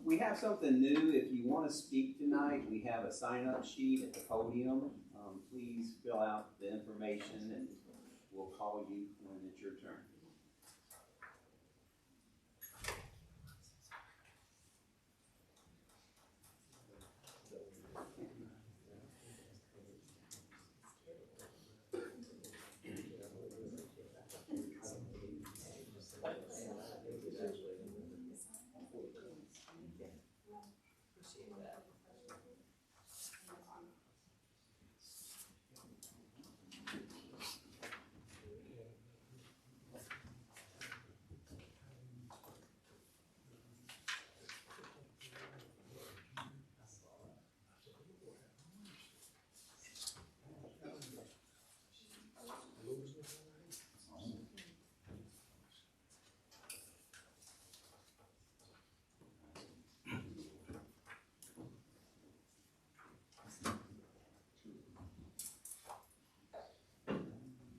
We have something new. If you want to speak tonight, we have a sign-up sheet at the podium. Please fill out the information and we'll call you when it's your turn.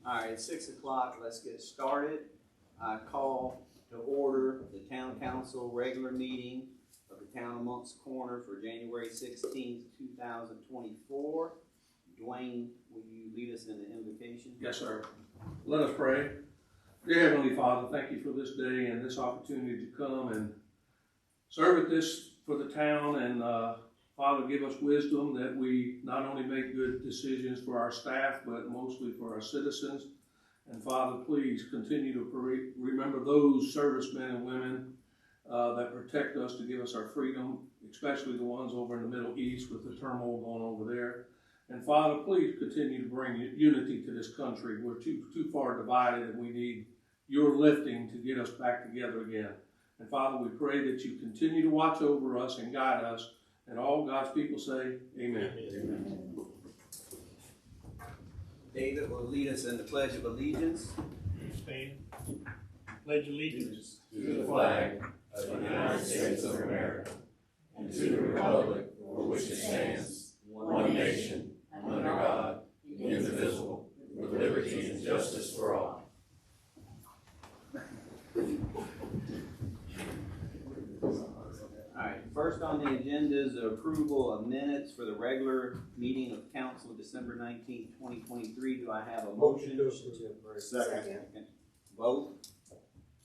All right, 6 o'clock, let's get started. I call to order the Town Council regular meeting of the Town of Moncks Corner for January 16th, 2024. Dwayne, will you lead us in the invocation? Yes, sir. Let us pray. Dear Heavenly Father, thank you for this day and this opportunity to come and serve at this for the town. And Father, give us wisdom that we not only make good decisions for our staff, but mostly for our citizens. And Father, please continue to remember those servicemen and women that protect us to give us our freedom, especially the ones over in the Middle East with the turmoil going over there. And Father, please continue to bring unity to this country. We're too far divided, and we need your lifting to get us back together again. And Father, we pray that you continue to watch over us and guide us. And all God's people say, amen. Amen. David will lead us in the Pledge of Allegiance. Stand. Pledge allegiance to the flag of the United States of America and to the republic for which it stands, one nation, under God, indivisible, with liberty and justice for all. Alright, first on the agenda is the approval of minutes for the regular meeting of council December 19th, 2023. Do I have a motion? Second. Vote.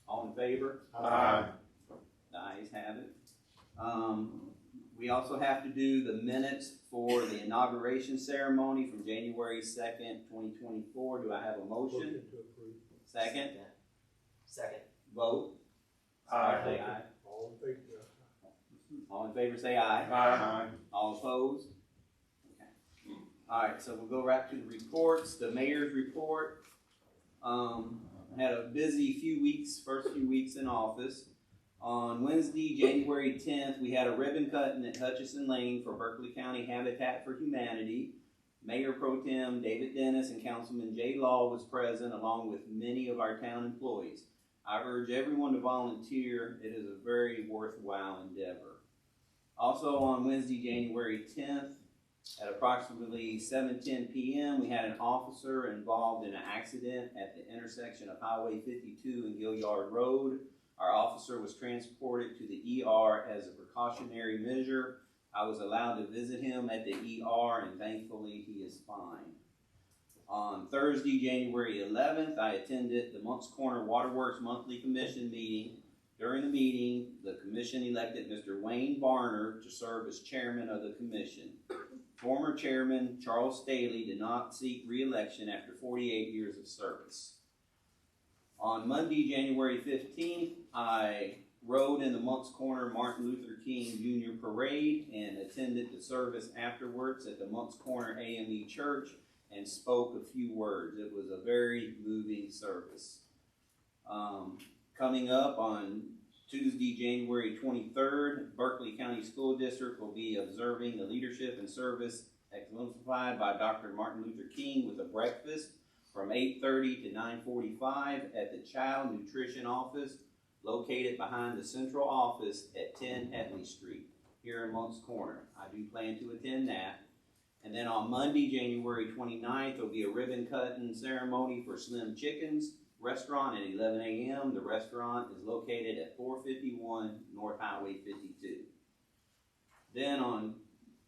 All in favor? Aye. The ayes have it. We also have to do the minutes for the inauguration ceremony from January 2nd, 2024. Do I have a motion? to approve. Second. Second. Vote. Aye. Say aye. All in favor? All in favor say aye. Aye. All opposed? Okay. Alright, so we'll go right to the reports. The mayor's report. Had a busy first few weeks in office. On Wednesday, January 10th, we had a ribbon cutting at Hutchison Lane for Berkeley County Habitat for Humanity. Mayor Pro Tem David Dennis and Councilman Jay Law was present, along with many of our town employees. I urge everyone to volunteer. It is a very worthwhile endeavor. Also on Wednesday, January 10th, at approximately 7:10 p.m., we had an officer involved in an accident at the intersection of Highway 52 and Gilliard Road. Our officer was transported to the ER as a precautionary measure. I was allowed to visit him at the ER, and thankfully he is fine. On Thursday, January 11th, I attended the Moncks Corner Waterworks Monthly Commission meeting. During the meeting, the commission elected Mr. Wayne Barner to serve as chairman of the commission. Former chairman Charles Staley did not seek re-election after 48 years of service. On Monday, January 15th, I rode in the Moncks Corner Martin Luther King Jr. Parade and attended the service afterwards at the Moncks Corner AME Church and spoke a few words. It was a very moving service. Coming up on Tuesday, January 23rd, Berkeley County School District will be observing the leadership and service exemplified by Dr. Martin Luther King with a breakfast from 8:30 to 9:45 at the Child Nutrition Office located behind the central office at 10 Hetley Street here in Moncks Corner. I do plan to attend that. And then on Monday, January 29th, there will be a ribbon cutting ceremony for Slim Chickens restaurant at 11 a.m. The restaurant is located at 451 North Highway 52. Then on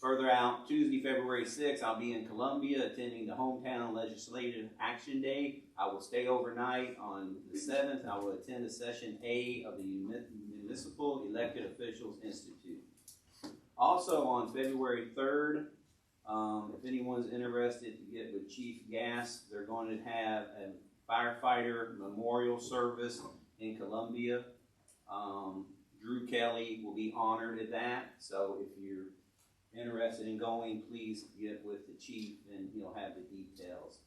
further out, Tuesday, February 6th, I'll be in Columbia attending the Hometown Legislative Action Day. I will stay overnight. On the 7th, I will attend the Session A of the Municipal Elected Officials Institute. Also on February 3rd, if anyone's interested to get with Chief Gass, they're going to have a firefighter memorial service in Columbia. Drew Kelly will be honored at that, so if you're interested in going, please get with the chief and he'll have the details.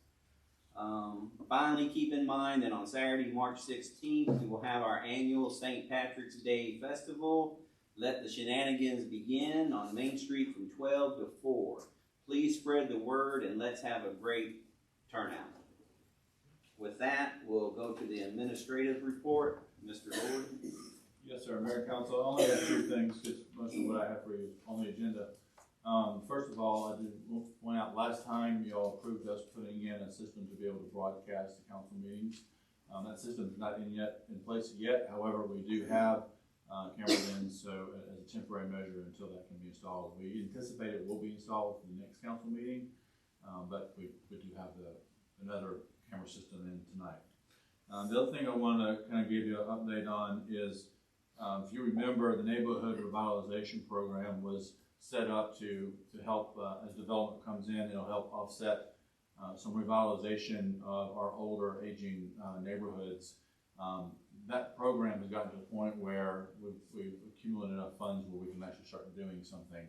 Finally, keep in mind that on Saturday, March 16th, we will have our annual St. Patrick's Day Festival. Let the shenanigans begin on Main Street from 12 to 4. Please spread the word and let's have a great turnout. With that, we'll go to the administrative report. Mr. Lord. Yes, sir. Mayor, Council, I only have 2 things because most of what I have for you is on the agenda. First of all, I did point out last time you all approved us putting in a system to be able to broadcast the council meetings. That system is not in place yet. However, we do have cameras in, so as a temporary measure until that can be installed. We anticipate it will be installed for the next council meeting, but we do have another camera system in tonight. The other thing I want to kind of give you an update on is, if you remember, the neighborhood revitalization program was set up to help, as development comes in, it'll help offset some revitalization of our older, aging neighborhoods. That program has gotten to the point where we've accumulated enough funds where we can actually start doing something.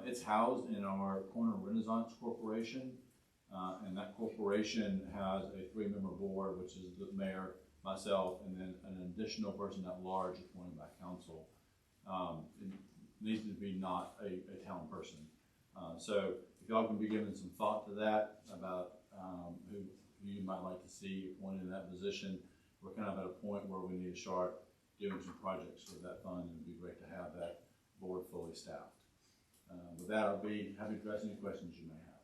It's housed in our Corner Renaissance Corporation, and that corporation has a 3-member board, which is the mayor, myself, and then an additional person at large appointed by council. It needs to be not a town person. So if y'all can be giving some thought to that about who you might like to see appointed in that position, we're kind of at a point where we need to start doing some projects with that fund, and it'd be great to have that board fully staffed. With that, I'll be happy to address any questions you may have.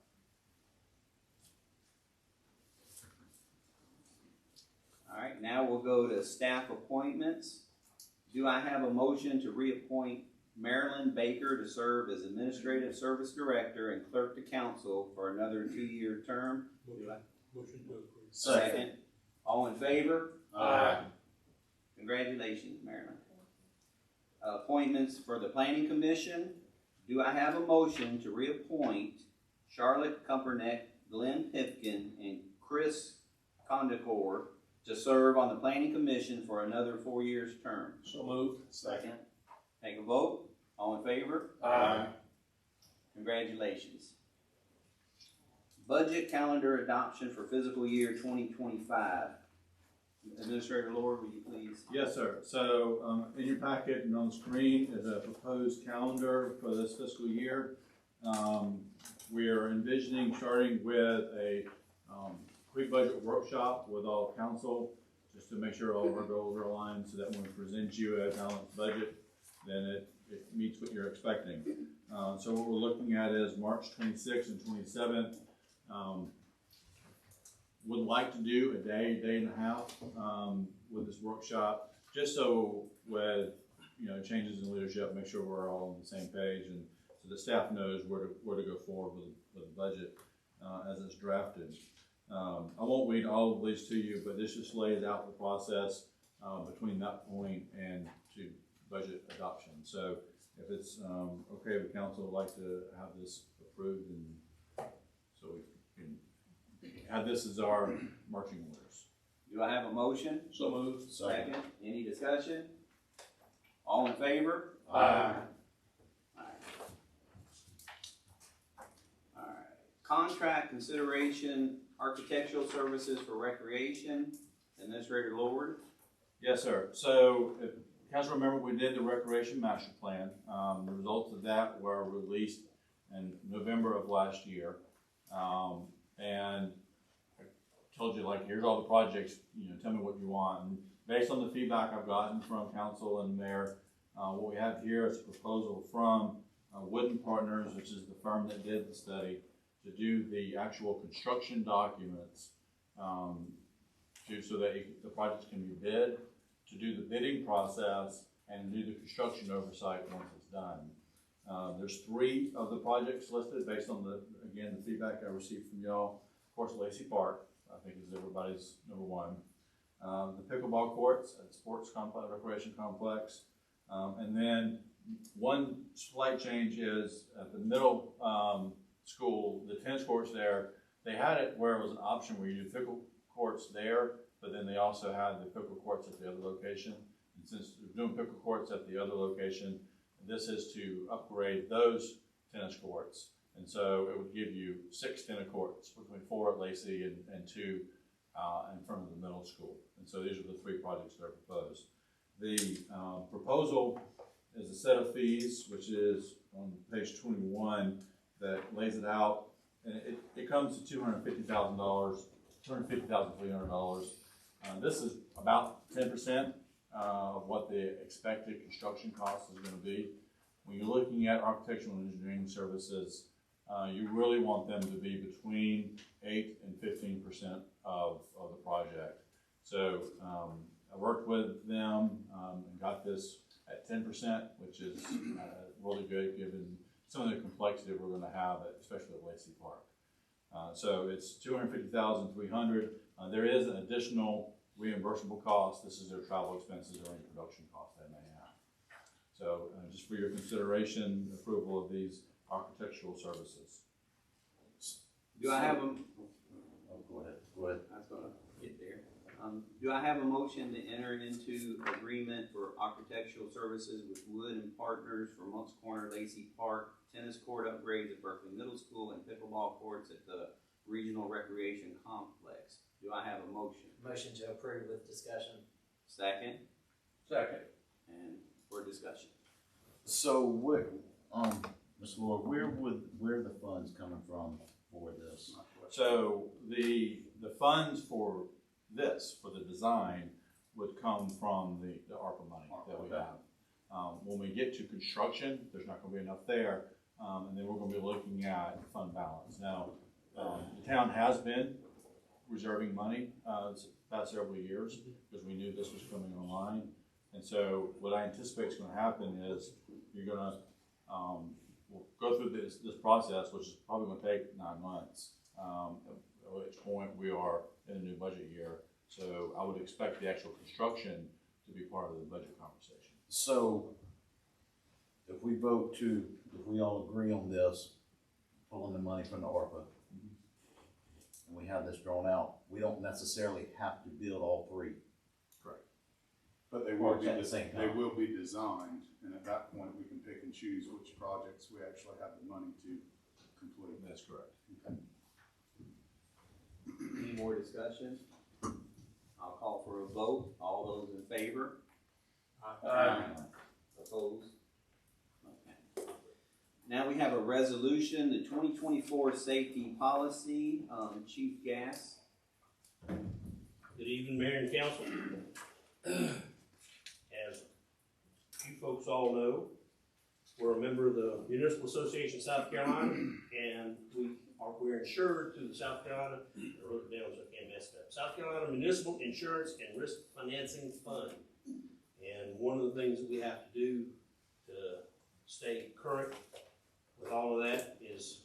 All right, now we'll go to staff appointments. Do I have a motion to reappoint Marilyn Baker to serve as Administrative Service Director and Clerk to Council for another 2-year term? Motion to approve. Second. All in favor? Aye. Congratulations, Marilyn. Appointments for the Planning Commission. Do I have a motion to reappoint Charlotte Kumperneck, Glenn Pipkin, and Chris Condacor to serve on the Planning Commission for another 4 years term? So moved. Second. Take a vote. All in favor? Aye. Congratulations. Budget calendar adoption for fiscal year 2025. Administrator Lord, would you please? Yes, sir. So in your packet and on the screen is a proposed calendar for this fiscal year. We are envisioning starting with a pre-budget workshop with all council, just to make sure all of our goals are aligned, so that when we present you a balanced budget, then it meets what you're expecting. So what we're looking at is March 26th and 27th. Would like to do a day and a half with this workshop, just so with changes in leadership, make sure we're all on the same page, and so the staff knows where to go forward with the budget as it's drafted. I won't read all of these to you, but this just lays out the process between that point and to budget adoption. So if it's okay with council, I'd like to have this approved, and so we can have this as our marching orders. Do I have a motion? So moved. Second. Any discussion? All in favor? Aye. All right. Contract consideration, architectural services for recreation. Administrator Lord. Yes, sir. So if council remember, we did the recreation master plan. The results of that were released in November of last year. And I told you, like, here's all the projects, tell me what you want. And based on the feedback I've gotten from council and mayor, what we have here is a proposal from Wooden Partners, which is the firm that did the study, to do the actual construction documents so that the projects can be bid, to do the bidding process, and do the construction oversight once it's done. There's 3 of the projects listed based on the feedback I received from y'all. Of course, Lacey Park, I think, is everybody's number 1. The pickleball courts at Sports Complex, Recreation Complex. And then one slight change is at the middle school, the tennis courts there, they had it where it was an option where you do pickle courts there, but then they also had the pickle courts at the other location. And since they're doing pickle courts at the other location, this is to upgrade those tennis courts. And so it would give you 6 tennis courts, between 4 at Lacey and 2 in front of the middle school. And so these are the 3 projects that are proposed. The proposal is a set of fees, which is on page 21, that lays it out. And it comes to $250,000, $250,300. This is about 10% of what the expected construction cost is going to be. When you're looking at architectural and engineering services, you really want them to be between 8 and 15% of the project. So I worked with them and got this at 10%, which is really good given some of the complexity we're going to have, especially at Lacey Park. So it's $250,300. There is an additional reimbursable cost. This is their travel expenses or any production costs they may have. So just for your consideration, approval of these architectural services. Do I have a? Oh, go ahead. I was gonna get there. Do I have a motion to enter into agreement for architectural services with Wood and Partners for Moncks Corner, Lacey Park, tennis court upgrades at Berkeley Middle School, and pickleball courts at the Regional Recreation Complex? Do I have a motion? Motion to approve with discussion. Second? Second. And for discussion. So where, Mr. Lord, where are the funds coming from for this? So the funds for this, for the design, would come from the ARPA money that we have. When we get to construction, there's not going to be enough there, and then we're going to be looking at fund balance. Now, the town has been reserving money the past several years because we knew this was coming online. And so what I anticipate is going to happen is you're going to we'll go through this process, which is probably going to take 9 months, at which point we are in a new budget year. So I would expect the actual construction to be part of the budget conversation. So if we all agree on this, pulling the money from the ARPA, and we have this drawn out, we don't necessarily have to build all 3. Correct. But they will be, At the same time. they will be designed, and at that point, we can pick and choose which projects we actually have the money to complete. That's correct. Any more discussion? I'll call for a vote. All those in favor? Opposed? Okay. Now we have a resolution, the 2024 safety policy. Chief Gass. Good evening, Mayor and Council. As you folks all know, we're a member of the Municipal Association of South Carolina, and we're insured through the South Carolina, I wrote it down so I can't mess it up, South Carolina Municipal Insurance and Risk Financing Fund. And one of the things that we have to do to stay current with all of that is,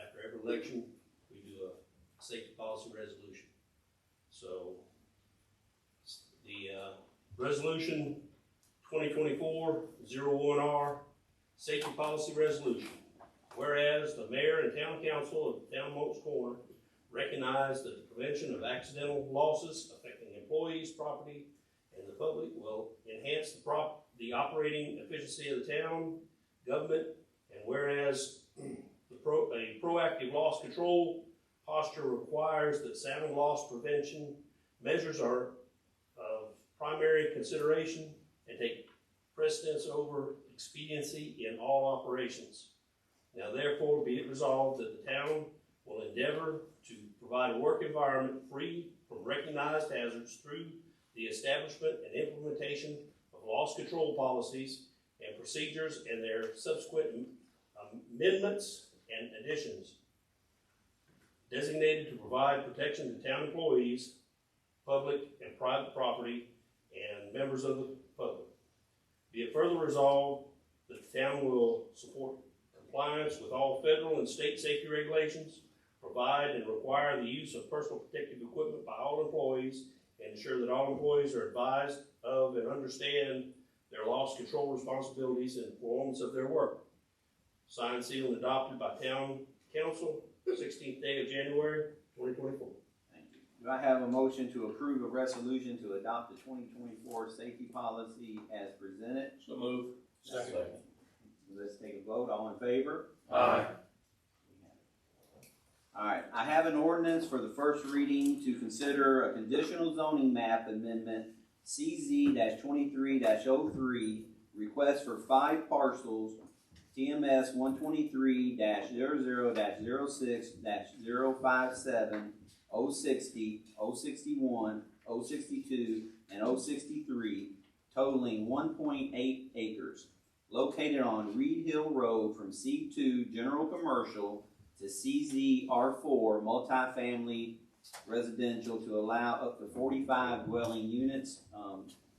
after every election, we do a safety policy resolution. So the resolution 2024-01R safety policy resolution. Whereas the mayor and town council of the town of Moncks Corner recognize that the prevention of accidental losses affecting employees, property, and the public will enhance the operating efficiency of the town government. And whereas a proactive loss control posture requires that sound loss prevention measures are of primary consideration and take precedence over expediency in all operations. Now therefore be it resolved that the town will endeavor to provide a work environment free from recognized hazards through the establishment and implementation of loss control policies and procedures and their subsequent amendments and additions designated to provide protection to town employees public and private property, and members of the public. Be it further resolved that the town will support compliance with all federal and state safety regulations, provide and require the use of personal protective equipment by all employees, and ensure that all employees are advised of and understand their loss control responsibilities and performance of their work. Signed, sealed, and adopted by Town Council, 16th day of January, 2024. Thank you. Do I have a motion to approve a resolution to adopt the 2024 safety policy as presented? So move. Second. Let's take a vote. All in favor? Aye. All right, I have an ordinance for the first reading to consider a conditional zoning map amendment CZ-23-03, request for 5 parcels, TMS 123-00-06-057, 060, 061, 062, and 063, totaling 1.8 acres, located on Reed Hill Road from C2 General Commercial to CZ R4 multifamily residential to allow up to 45 dwelling units.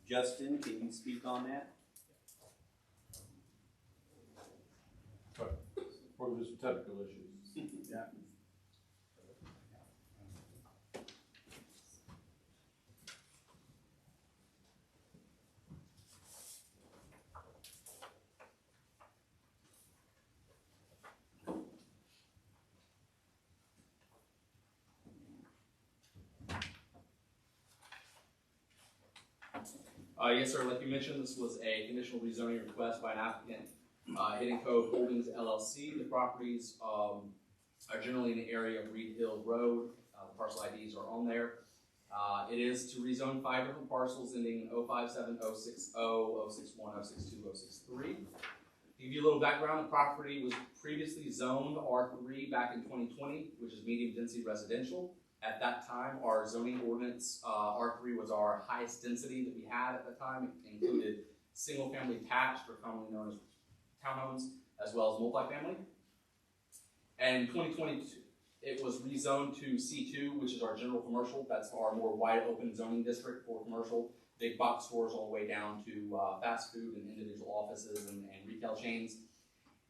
Justin, can you speak on that? Or there's some technical issues. Yeah. Yes, sir. Like you mentioned, this was a conditional rezoning request by an applicant, Hidden Cove Holdings LLC. The properties are generally in the area of Reed Hill Road. The parcel IDs are on there. It is to rezone 5 different parcels ending in 057, 060, 061, 062, 063. To give you a little background, the property was previously zoned R3 back in 2020, which is medium density residential. At that time, our zoning ordinance, R3 was our highest density that we had at the time. It included single-family attached, or commonly known as townhomes, as well as multifamily. And in 2022, it was rezoned to C2, which is our general commercial. That's our more wide open zoning district for commercial, big box stores all the way down to fast food and individual offices and retail chains.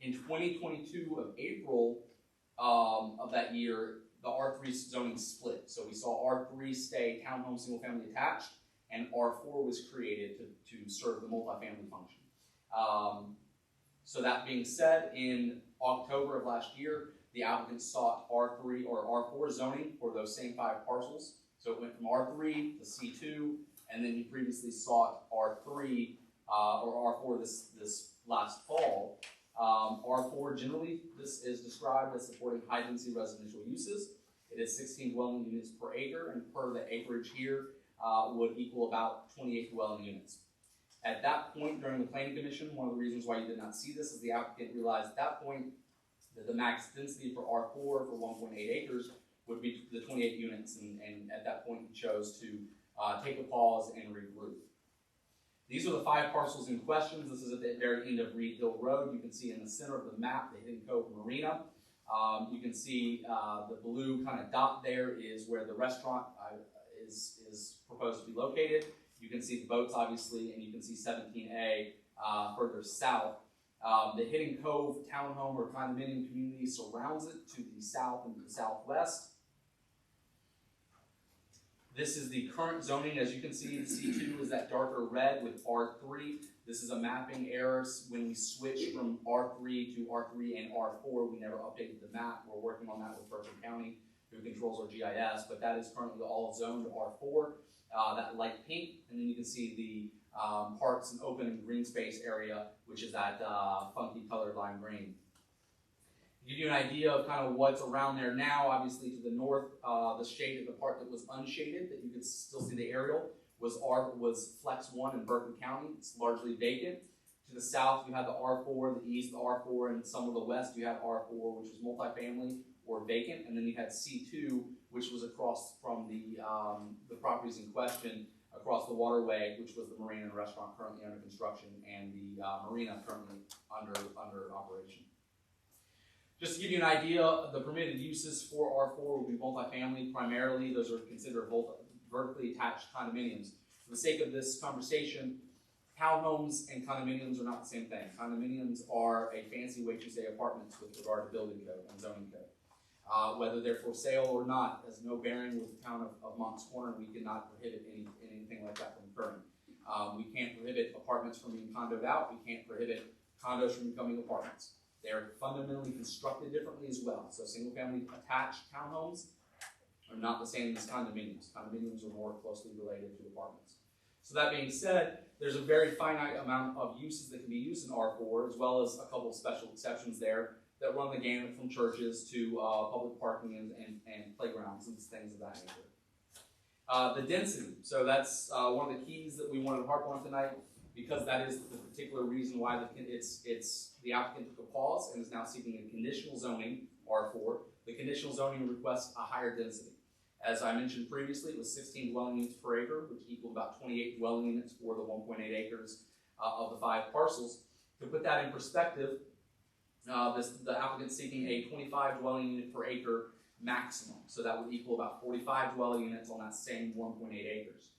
In 2022 of April of that year, the R3 zoning split. So we saw R3 stay townhome single family attached, and R4 was created to serve the multifamily function. So that being said, in October of last year, the applicant sought R3 or R4 zoning for those same 5 parcels. So it went from R3 to C2, and then he previously sought R3 or R4 this last fall. R4 generally, this is described as supporting high density residential uses. It is 16 dwelling units per acre, and per the acreage here would equal about 28 dwelling units. At that point during the planning commission, one of the reasons why you did not see this is the applicant realized at that point that the max density for R4 for 1.8 acres would be the 28 units, and at that point he chose to take a pause and regroup. These are the 5 parcels in question. This is at the very end of Reed Hill Road. You can see in the center of the map the Hidden Cove Marina. You can see the blue kind of dot there is where the restaurant is proposed to be located. You can see the boats, obviously, and you can see 17A further south. The Hidden Cove townhome or condominium community surrounds it to the south and to the southwest. This is the current zoning. As you can see, C2 is that darker red with R3. This is a mapping error. When we switched from R3 to R3 and R4, we never updated the map. We're working on that with Berkeley County, who controls our GIS, but that is currently all zoned R4, that light pink, and then you can see the parks and open green space area, which is that funky colored lime green. To give you an idea of kind of what's around there now, obviously to the north, the shaded, the part that was unshaded, that you could still see the aerial, was Flex 1 in Berkeley County. It's largely vacant. To the south, you have the R4, the east, the R4, and some of the west, you had R4, which was multifamily or vacant, and then you had C2, which was across from the properties in question, across the waterway, which was the marina and restaurant currently under construction, and the marina currently under operation. Just to give you an idea, the permitted uses for R4 will be multifamily primarily. Those are considered vertically attached condominiums. For the sake of this conversation, townhomes and condominiums are not the same thing. Condominiums are a fancy way to say apartments with regard to building code and zoning code. Whether they're for sale or not has no bearing with the town of Moncks Corner. We cannot prohibit anything like that from occurring. We can't prohibit apartments from being condoed out. We can't prohibit condos from becoming apartments. They're fundamentally constructed differently as well. So single-family attached townhomes are not the same as condominiums. Condominiums are more closely related to apartments. So that being said, there's a very finite amount of uses that can be used in R4, as well as a couple of special exceptions there that run the gamut from churches to public parking and playgrounds and things of that nature. The density. So that's one of the keys that we wanted to harp on tonight, because that is the particular reason why the applicant took a pause and is now seeking a conditional zoning, R4. The conditional zoning requests a higher density. As I mentioned previously, it was 16 dwelling units per acre, which equaled about 28 dwelling units for the 1.8 acres of the 5 parcels. To put that in perspective, the applicant's seeking a 25 dwelling unit per acre maximum. So that would equal about 45 dwelling units on that same 1.8 acres.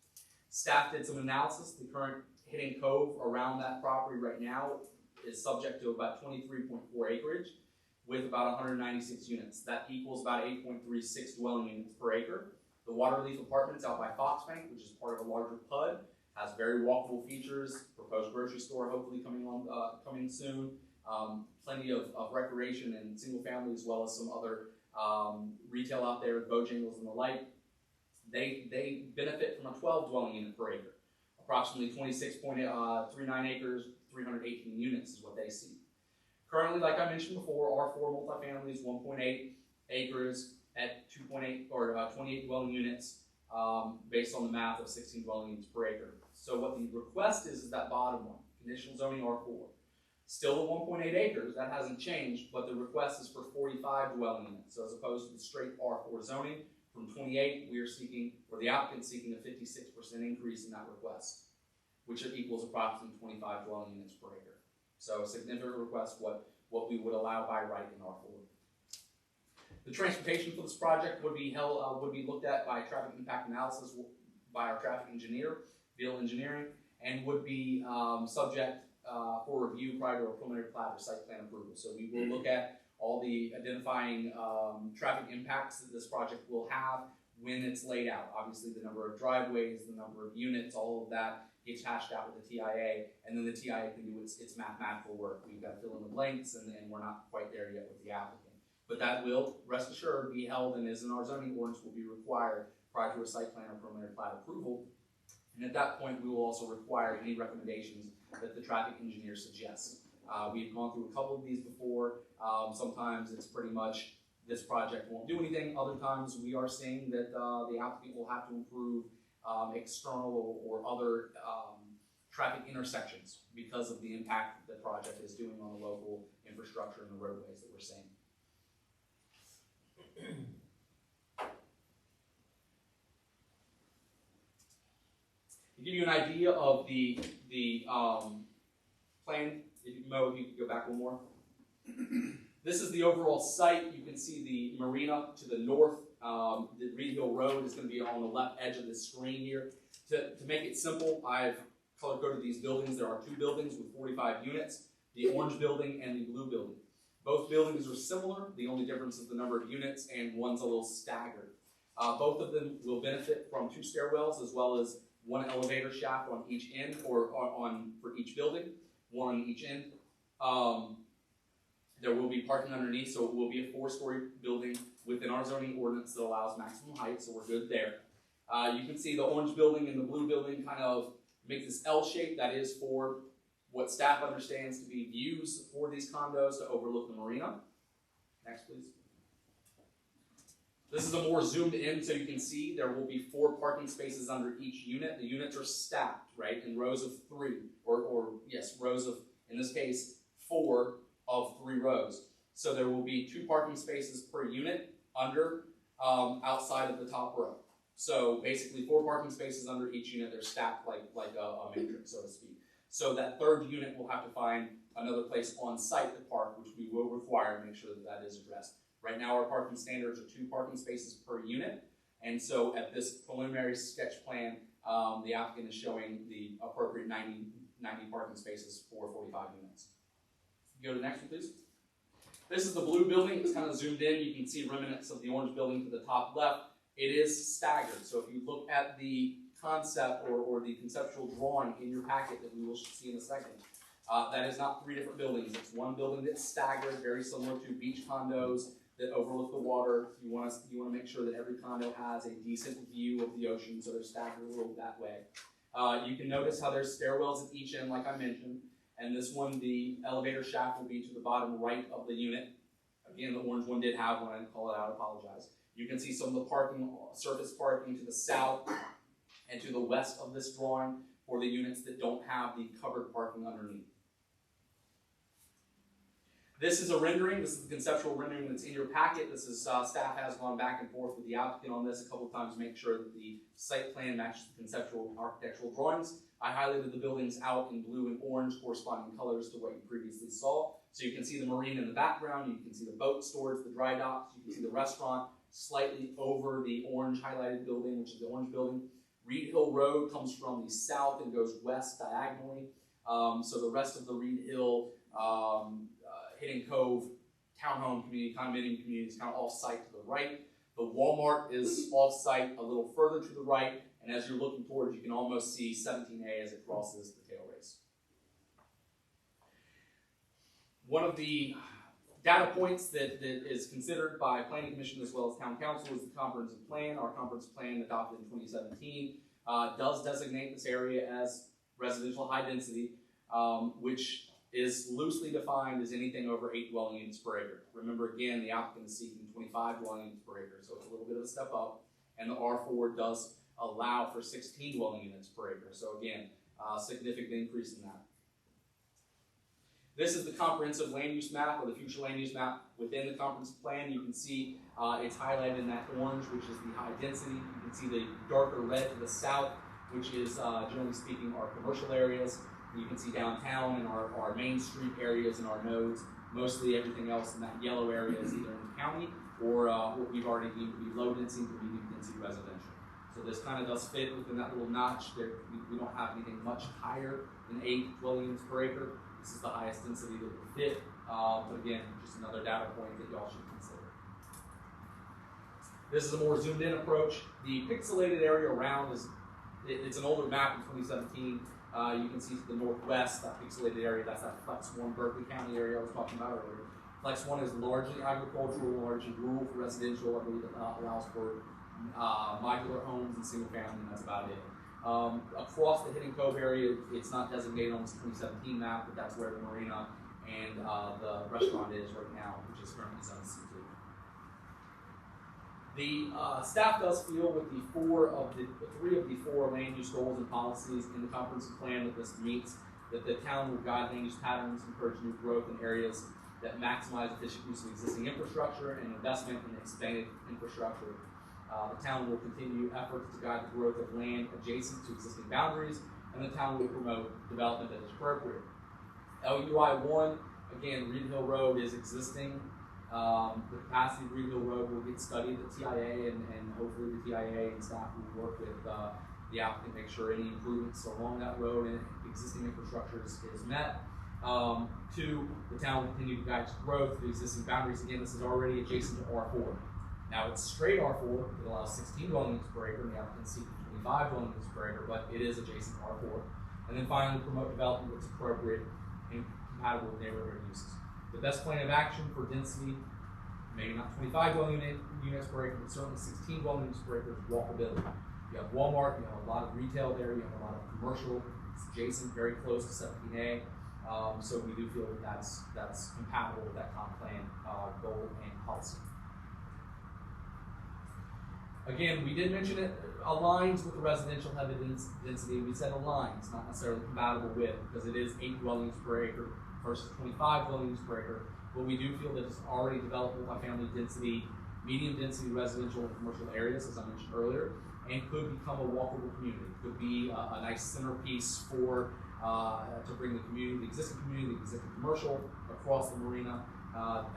Staff did some analysis. The current hitting cove around that property right now is subject to about 23.4 acreage with about 196 units. That equals about 8.36 dwelling units per acre. The Waterleaf Apartments out by Foxbank, which is part of a larger PUD, has very walkable features, proposed grocery store hopefully coming soon, plenty of recreation and single family, as well as some other retail out there, Bojangles and the like. They benefit from a 12 dwelling unit per acre. Approximately 26.39 acres, 318 units is what they see. Currently, like I mentioned before, R4 multifamily is 1.8 acres at 2.8 or 28 dwelling units based on the math of 16 dwelling units per acre. So what the request is that bottom one, conditional zoning R4. Still the 1.8 acres, that hasn't changed, but the request is for 45 dwelling units. So as opposed to the straight R4 zoning, from 28, we are seeking, or the applicant seeking a 56% increase in that request, which equals approximately 25 dwelling units per acre. So a significant request, what we would allow by right in R4. The transportation for this project would be looked at by traffic impact analysis by our traffic engineer, Veal Engineering, and would be subject for review prior to a preliminary plat or site plan approval. So we will look at all the identifying traffic impacts that this project will have when it's laid out. Obviously the number of driveways, the number of units, all of that gets hashed out with the TIA, and then the TIA can do its mathematical work. We've got to fill in the blanks, and we're not quite there yet with the applicant. But that will, rest assured, be held and is in our zoning ordinance will be required prior to a site plan or preliminary plat approval. And at that point, we will also require any recommendations that the traffic engineer suggests. We've gone through a couple of these before. Sometimes it's pretty much this project won't do anything. Other times we are seeing that the applicant will have to improve external or other traffic intersections because of the impact that the project is doing on the local infrastructure and the roadways that we're seeing. To give you an idea of the plan, Mo, if you could go back one more. This is the overall site. You can see the marina to the north. The Reed Hill Road is going to be on the left edge of the screen here. To make it simple, I've color-coded these buildings. There are 2 buildings with 45 units, the orange building and the blue building. Both buildings are similar. The only difference is the number of units, and one's a little staggered. Both of them will benefit from 2 stairwells as well as 1 elevator shaft on each end, or for each building, 1 on each end. There will be parking underneath, so it will be a 4-story building within our zoning ordinance that allows maximum height, so we're good there. You can see the orange building and the blue building kind of make this L shape. That is for what staff understands to be views for these condos to overlook the marina. Next, please. This is a more zoomed in, so you can see there will be 4 parking spaces under each unit. The units are stacked, right, in rows of 3, rows of, in this case, 4 of 3 rows. So there will be 2 parking spaces per unit under, outside of the top row. So basically 4 parking spaces under each unit. They're stacked like a matrix, so to speak. So that 3rd unit will have to find another place on site to park, which we will require to make sure that that is addressed. Right now our parking standards are 2 parking spaces per unit, And so at this preliminary sketch plan, the applicant is showing the appropriate 90 parking spaces for 45 units. Go to the next one, please. This is the blue building. It's kind of zoomed in. You can see remnants of the orange building to the top left. It is staggered. So if you look at the concept or the conceptual drawing in your packet that we will see in a second, that is not 3 different buildings. It's one building that's staggered, very similar to beach condos that overlook the water. You want to make sure that every condo has a decent view of the ocean, so they're staggered a little that way. You can notice how there's stairwells at each end, like I mentioned. And this one, the elevator shaft will be to the bottom right of the unit. Again, the orange one did have one. I didn't call it out. I apologize. You can see some of the parking, surface parking to the south and to the west of this drawing for the units that don't have the covered parking underneath. This is a rendering. This is the conceptual rendering that's in your packet. This is staff has gone back and forth with the applicant on this a couple of times to make sure that the site plan matches the conceptual architectural drawings. I highlighted the buildings out in blue and orange, corresponding colors to what you previously saw. So you can see the marina in the background. You can see the boat storage, the dry docks. You can see the restaurant slightly over the orange highlighted building, which is the orange building. Reed Hill Road comes from the south and goes west diagonally. So the rest of the Reed Hill, Hidden Cove, townhome community, condominium community is kind of off-site to the right. The Walmart is off-site a little further to the right, and as you're looking towards, you can almost see 17A as it crosses the tail race. One of the data points that is considered by Planning Commission as well as Town Council is the comprehensive plan. Our comprehensive plan adopted in 2017 does designate this area as residential high density, which is loosely defined as anything over 8 dwelling units per acre. Remember, again, the applicant is seeking 25 dwelling units per acre, so it's a little bit of a step up. And the R4 does allow for 16 dwelling units per acre. So again, significant increase in that. This is the comprehensive land use map, or the future land use map within the comprehensive plan. You can see it's highlighted in that orange, which is the high density. You can see the darker red to the south, which is, generally speaking, our commercial areas. You can see downtown and our main street areas and our nodes. Mostly everything else in that yellow area is either in the county or what we've already deemed to be low density to medium density residential. So this kind of does fit within that little notch. We don't have anything much higher than 8 dwelling units per acre. This is the highest density that would fit. But again, just another data point that y'all should consider. This is a more zoomed in approach. The pixelated area around it's an older map in 2017. You can see to the northwest, that pixelated area, that's that Flex 1 Berkeley County area I was talking about earlier. Flex 1 is largely agricultural, largely rural for residential. I believe it allows for modular homes and single family, and that's about it. Across the Hidden Cove area, it's not designated on this 2017 map, but that's where the marina and the restaurant is right now, which is currently zone C2. The staff does feel with the 3 of the 4 land use goals and policies in the comprehensive plan that this meets, that the town will guide land use patterns, encourage new growth in areas that maximize efficient use of existing infrastructure and investment in expanded infrastructure. The town will continue efforts to guide the growth of land adjacent to existing boundaries, and the town will promote development that is appropriate. LUI 1, again, Reed Hill Road is existing. The capacity of Reed Hill Road will get studied at TIA, and hopefully the TIA and staff will work with the applicant to make sure any improvements along that road and existing infrastructure is met. 2, the town will continue to guide growth through existing boundaries. Again, this is already adjacent to R4. Now it's straight R4, it allows 16 dwelling units per acre, and the applicant seeking 25 dwelling units per acre, but it is adjacent to R4. And then finally, promote development that's appropriate and compatible with neighborhood uses. The best plan of action for density, maybe not 25 dwelling units per acre, but certainly 16 dwelling units per acre is walkability. You have Walmart, you have a lot of retail there, you have a lot of commercial, it's adjacent, very close to 17A. So we do feel that that's compatible with that comp plan goal and policy. Again, we did mention it aligns with the residential heavy density. We said aligns, not necessarily compatible with, because it is 8 dwelling units per acre versus 25 dwelling units per acre. But we do feel that it's already developed multifamily density, medium density residential and commercial areas, as I mentioned earlier, and could become a walkable community. It could be a nice centerpiece for to bring the community, the existing commercial across the marina.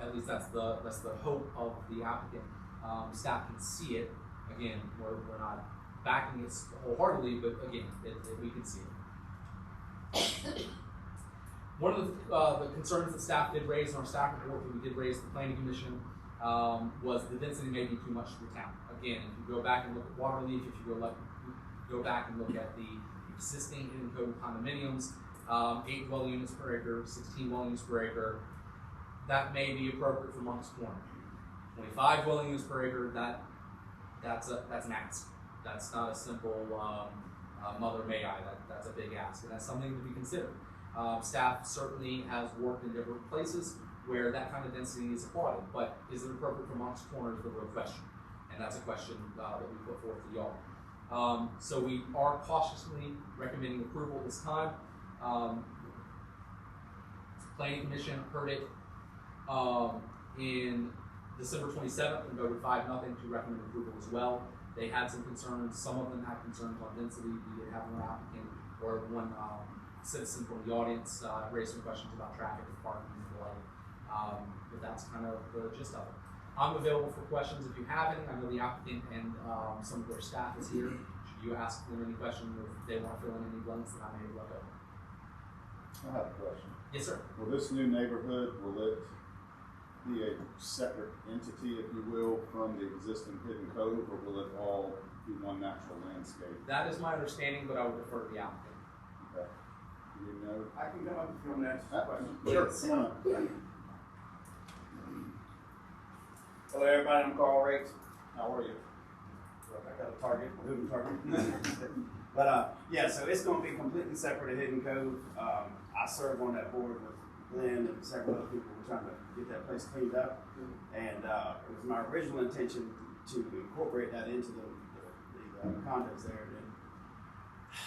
At least that's the hope of the applicant. Staff can see it. again, we're not backing it wholeheartedly, but again, we can see it. One of the concerns that staff did raise in our staff report that we did raise to the planning commission was the density may be too much for the town. Again, if you go back and look at Waterleaf, if you go back and look at the existing hidden code condominiums, 8 dwelling units per acre, 16 dwelling units per acre, that may be appropriate for Moncks Corner. 25 dwelling units per acre, that's an ask. That's not a simple mother may I. That's a big ask, and that's something to be considered. Staff certainly has worked in different places where that kind of density is applauded, but is it appropriate for Moncks Corner is the real question, and that's a question that we put forth to y'all. So we are cautiously recommending approval this time. Planning Commission heard it in December 27th and voted 5-0 to recommend approval as well. They had some concerns. Some of them had concerns on density. We did have one applicant or one citizen from the audience raise some questions about traffic and parking and the like. But that's kind of the gist of it. I'm available for questions if you have any. I know the applicant and some of their staff is here. Should you ask them any questions or if they want to fill in any blanks that I may have left over? I have a question. Yes, sir. Will this new neighborhood, will it be a separate entity, if you will, from the existing hidden cove, or will it all be one natural landscape? That is my understanding, but I would defer to the applicant. Okay. Do you know? I can come up if you want to answer the question. Sure. Come on. Hello, everybody. I'm Carl Rakes. How are you? I got a target, a moving target. But yeah, so it's going to be completely separate to Hidden Cove. I serve on that board with Glenn and several other people. We're trying to get that place cleaned up, and it was my original intention to incorporate that into the condos there. And then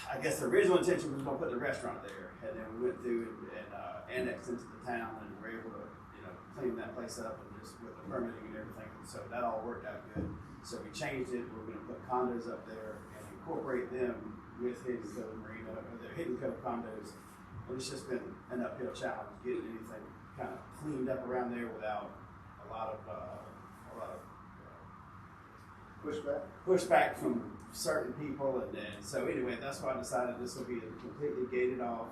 I guess the original intention was going to put the restaurant there, and then we went through and annexed into the town, and were able to clean that place up and just with the permitting and everything. So that all worked out good. So we changed it. We're going to put condos up there and incorporate them with Hidden Cove Marina, or the Hidden Cove condos. And it's just been an uphill challenge getting anything kind of cleaned up around there without a lot of pushback from certain people. And so anyway, that's why I decided this will be a completely gated off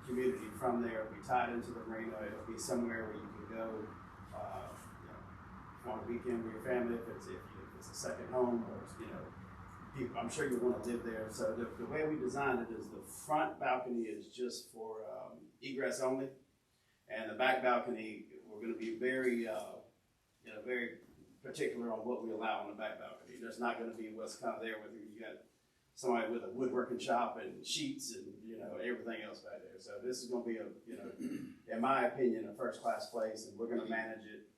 community from there. It'll be tied into the marina. It'll be somewhere where you can go on a weekend with your family if it's a second home, or people, I'm sure you want to live there. So the way we designed it is the front balcony is just for egress only, and the back balcony we're going to be very very particular on what we allow on the back balcony. There's not going to be what's kind of there with you got somebody with a woodworking shop and sheets and everything else back there. So this is going to be in my opinion, a first class place, and we're going to manage it.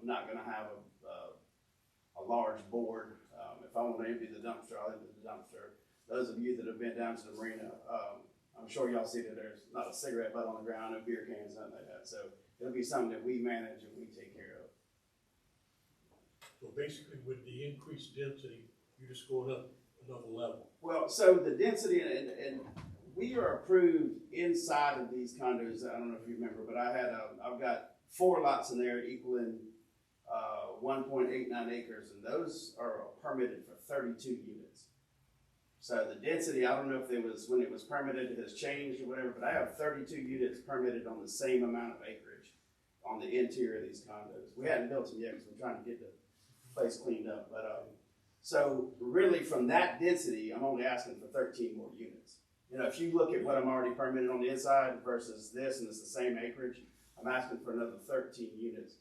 Not going to have a large board. If I want to empty the dumpster, I'll empty the dumpster. Those of you that have been down to the marina, I'm sure y'all see that there's not a cigarette butt on the ground, no beer cans, nothing like that. So it'll be something that we manage and we take care of. So basically, with the increased density, you're just going up another level. Well, so the density, and we are approved inside of these condos. I don't know if you remember, but I've got 4 lots in there equaling 1.89 acres, and those are permitted for 32 units. So the density, I don't know if it was when it was permitted, it has changed or whatever, but I have 32 units permitted on the same amount of acreage on the interior of these condos. We hadn't built them yet because we're trying to get the place cleaned up. But so really from that density, I'm only asking for 13 more units. If you look at what I'm already permitted on the inside versus this, and it's the same acreage, I'm asking for another 13 units.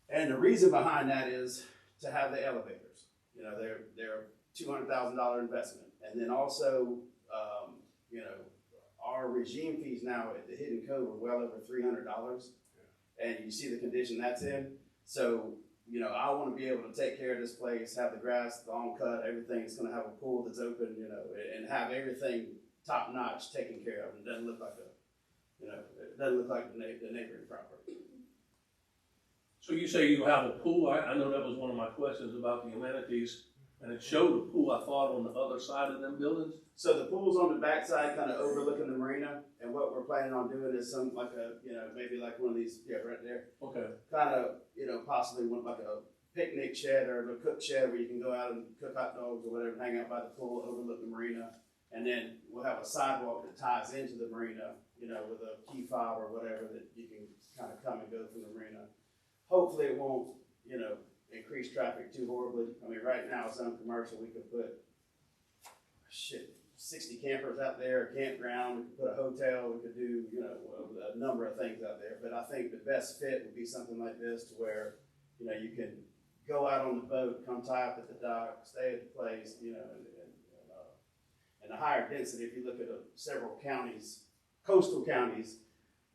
And the reason behind that is to have the elevators. They're $200,000 investment. And then also, our regime fees now at the Hidden Cove are well over $300. And you see the condition that's in. So, I want to be able to take care of this place, have the grass lawn cut, everything's going to have a pool that's open, and have everything top notch taken care of. It doesn't look like it doesn't look like the neighboring property. So you say you have a pool. I know that was one of my questions about the amenities, and it showed a pool, I thought, on the other side of them buildings. So the pool's on the backside, kind of overlooking the marina, and what we're planning on doing is maybe like one of these, right there. Okay. Kind of, possibly one like a picnic shed or the cook shed where you can go out and cook hot dogs or whatever, hang out by the pool, overlook the marina. And then we'll have a sidewalk that ties into the marina, you know, with a key fob or whatever that you can kind of come and go from the marina. Hopefully it won't, you know, increase traffic too horribly. I mean, right now, some commercial, we could put 60 campers out there, a campground, we could put a hotel, we could do, you know, a number of things out there. But I think the best fit would be something like this to where, you know, you can go out on the boat, come tie up at the dock, stay at the place, you know, and the higher density, if you look at several counties, coastal counties,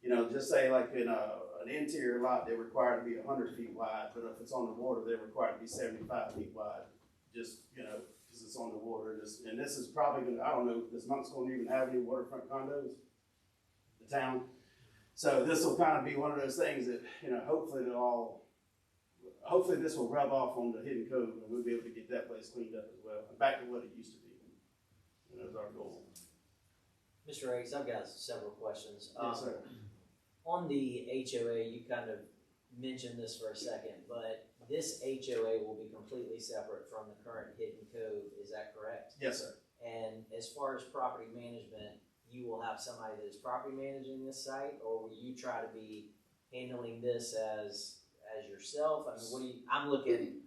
you know, just say like in an interior lot, they're required to be 100 feet wide, but if it's on the water, they're required to be 75 feet wide, just, you know, because it's on the water. And this is probably going to, I don't know, does Moncks Corner even have any waterfront condos? The town? So this will kind of be one of those things that, you know, hopefully this will rub off on the Hidden Cove and we'll be able to get that place cleaned up as well, and back to what it used to be. You know, is our goal. Mr. Riggs, I've got several questions. Yes, sir. On the HOA, you kind of mentioned this for a second, but this HOA will be completely separate from the current Hidden Cove, is that correct? Yes, sir. And as far as property management, you will have somebody that is property managing this site, or will you try to be handling this as yourself? I mean, what do you,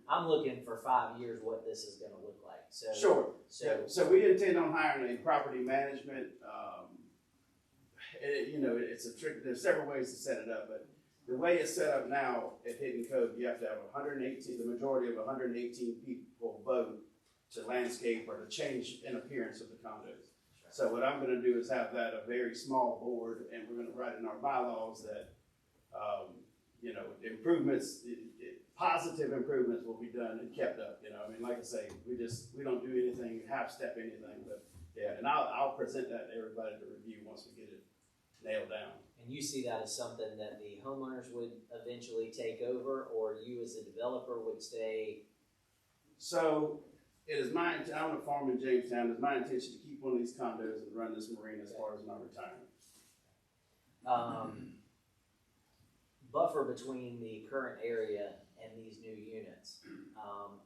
I'm looking for 5 years what this is gonna look like, so. Sure. So, So we intend on hiring a property management, you know, it's a trick, there's several ways to set it up, but the way it's set up now at Hidden Cove, you have to have 118, the majority of 118 people vote to landscape or to change in appearance of the condos. So what I'm gonna do is have that a very small board, and we're gonna write in our bylaws that, you know, improvements, positive improvements will be done and kept up, you know. I mean, like I say, we don't do anything, half-step anything, but yeah, and I'll present that to everybody to review once we get it nailed down. and you see that as something that the homeowners would eventually take over, or you as a developer would stay? So it is I own a farm in Jamestown. It's my intention to keep one of these condos and run this marina as far as my retirement. Buffer between the current area and these new units.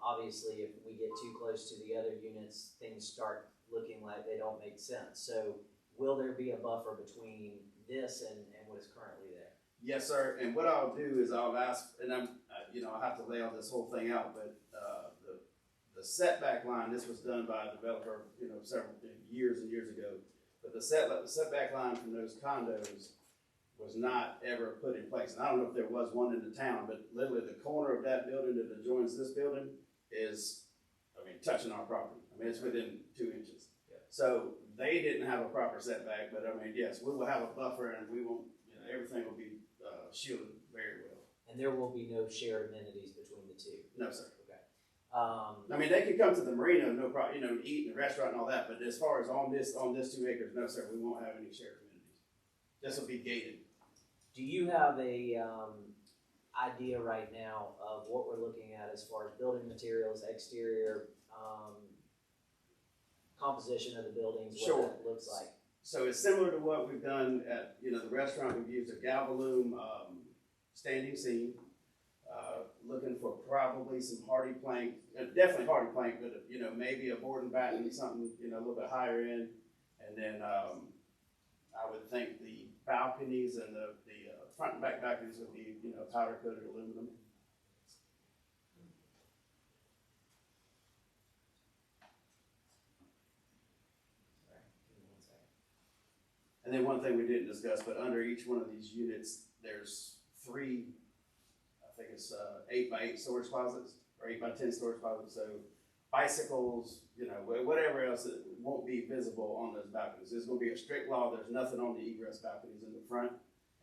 Obviously, if we get too close to the other units, things start looking like they don't make sense. So will there be a buffer between this and what is currently there? Yes, sir. And what I'll do is I'll ask, and you know, I'll have to lay all this whole thing out, but the setback line, this was done by a developer, you know, several years and years ago. But the setback line from those condos was not ever put in place. And I don't know if there was one in the town, but literally the corner of that building that adjoins this building is, I mean, touching our property. I mean, it's within 2 inches. Yeah. So they didn't have a proper setback, but I mean, yes, we will have a buffer and we won't, you know, everything will be shielded very well. And there will be no shared amenities between the two? No, sir. Okay. I mean, they could come to the marina, no problem, you know, eat in the restaurant and all that, but as far as on this 2 acres, no, sir, we won't have any shared amenities. This will be gated. Do you have a idea right now of what we're looking at as far as building materials, exterior, composition of the buildings, Sure. what that looks like? So it's similar to what we've done at, you know, the restaurant. We've used a Galvalume standing seam. Looking for probably some hardy plank, definitely hardy plank, but you know, maybe a board and batten, something, you know, a little bit higher end. And then I would think the balconies and the front and back balconies would be, you know, powder coated aluminum. Sorry, give me 1 second. And then one thing we didn't discuss, but under each one of these units, there's 3, I think it's 8x8 storage closets or 8x10 storage closets. So bicycles, you know, whatever else, it won't be visible on those balconies. There's going to be a strict law. There's nothing on the egress balconies in the front,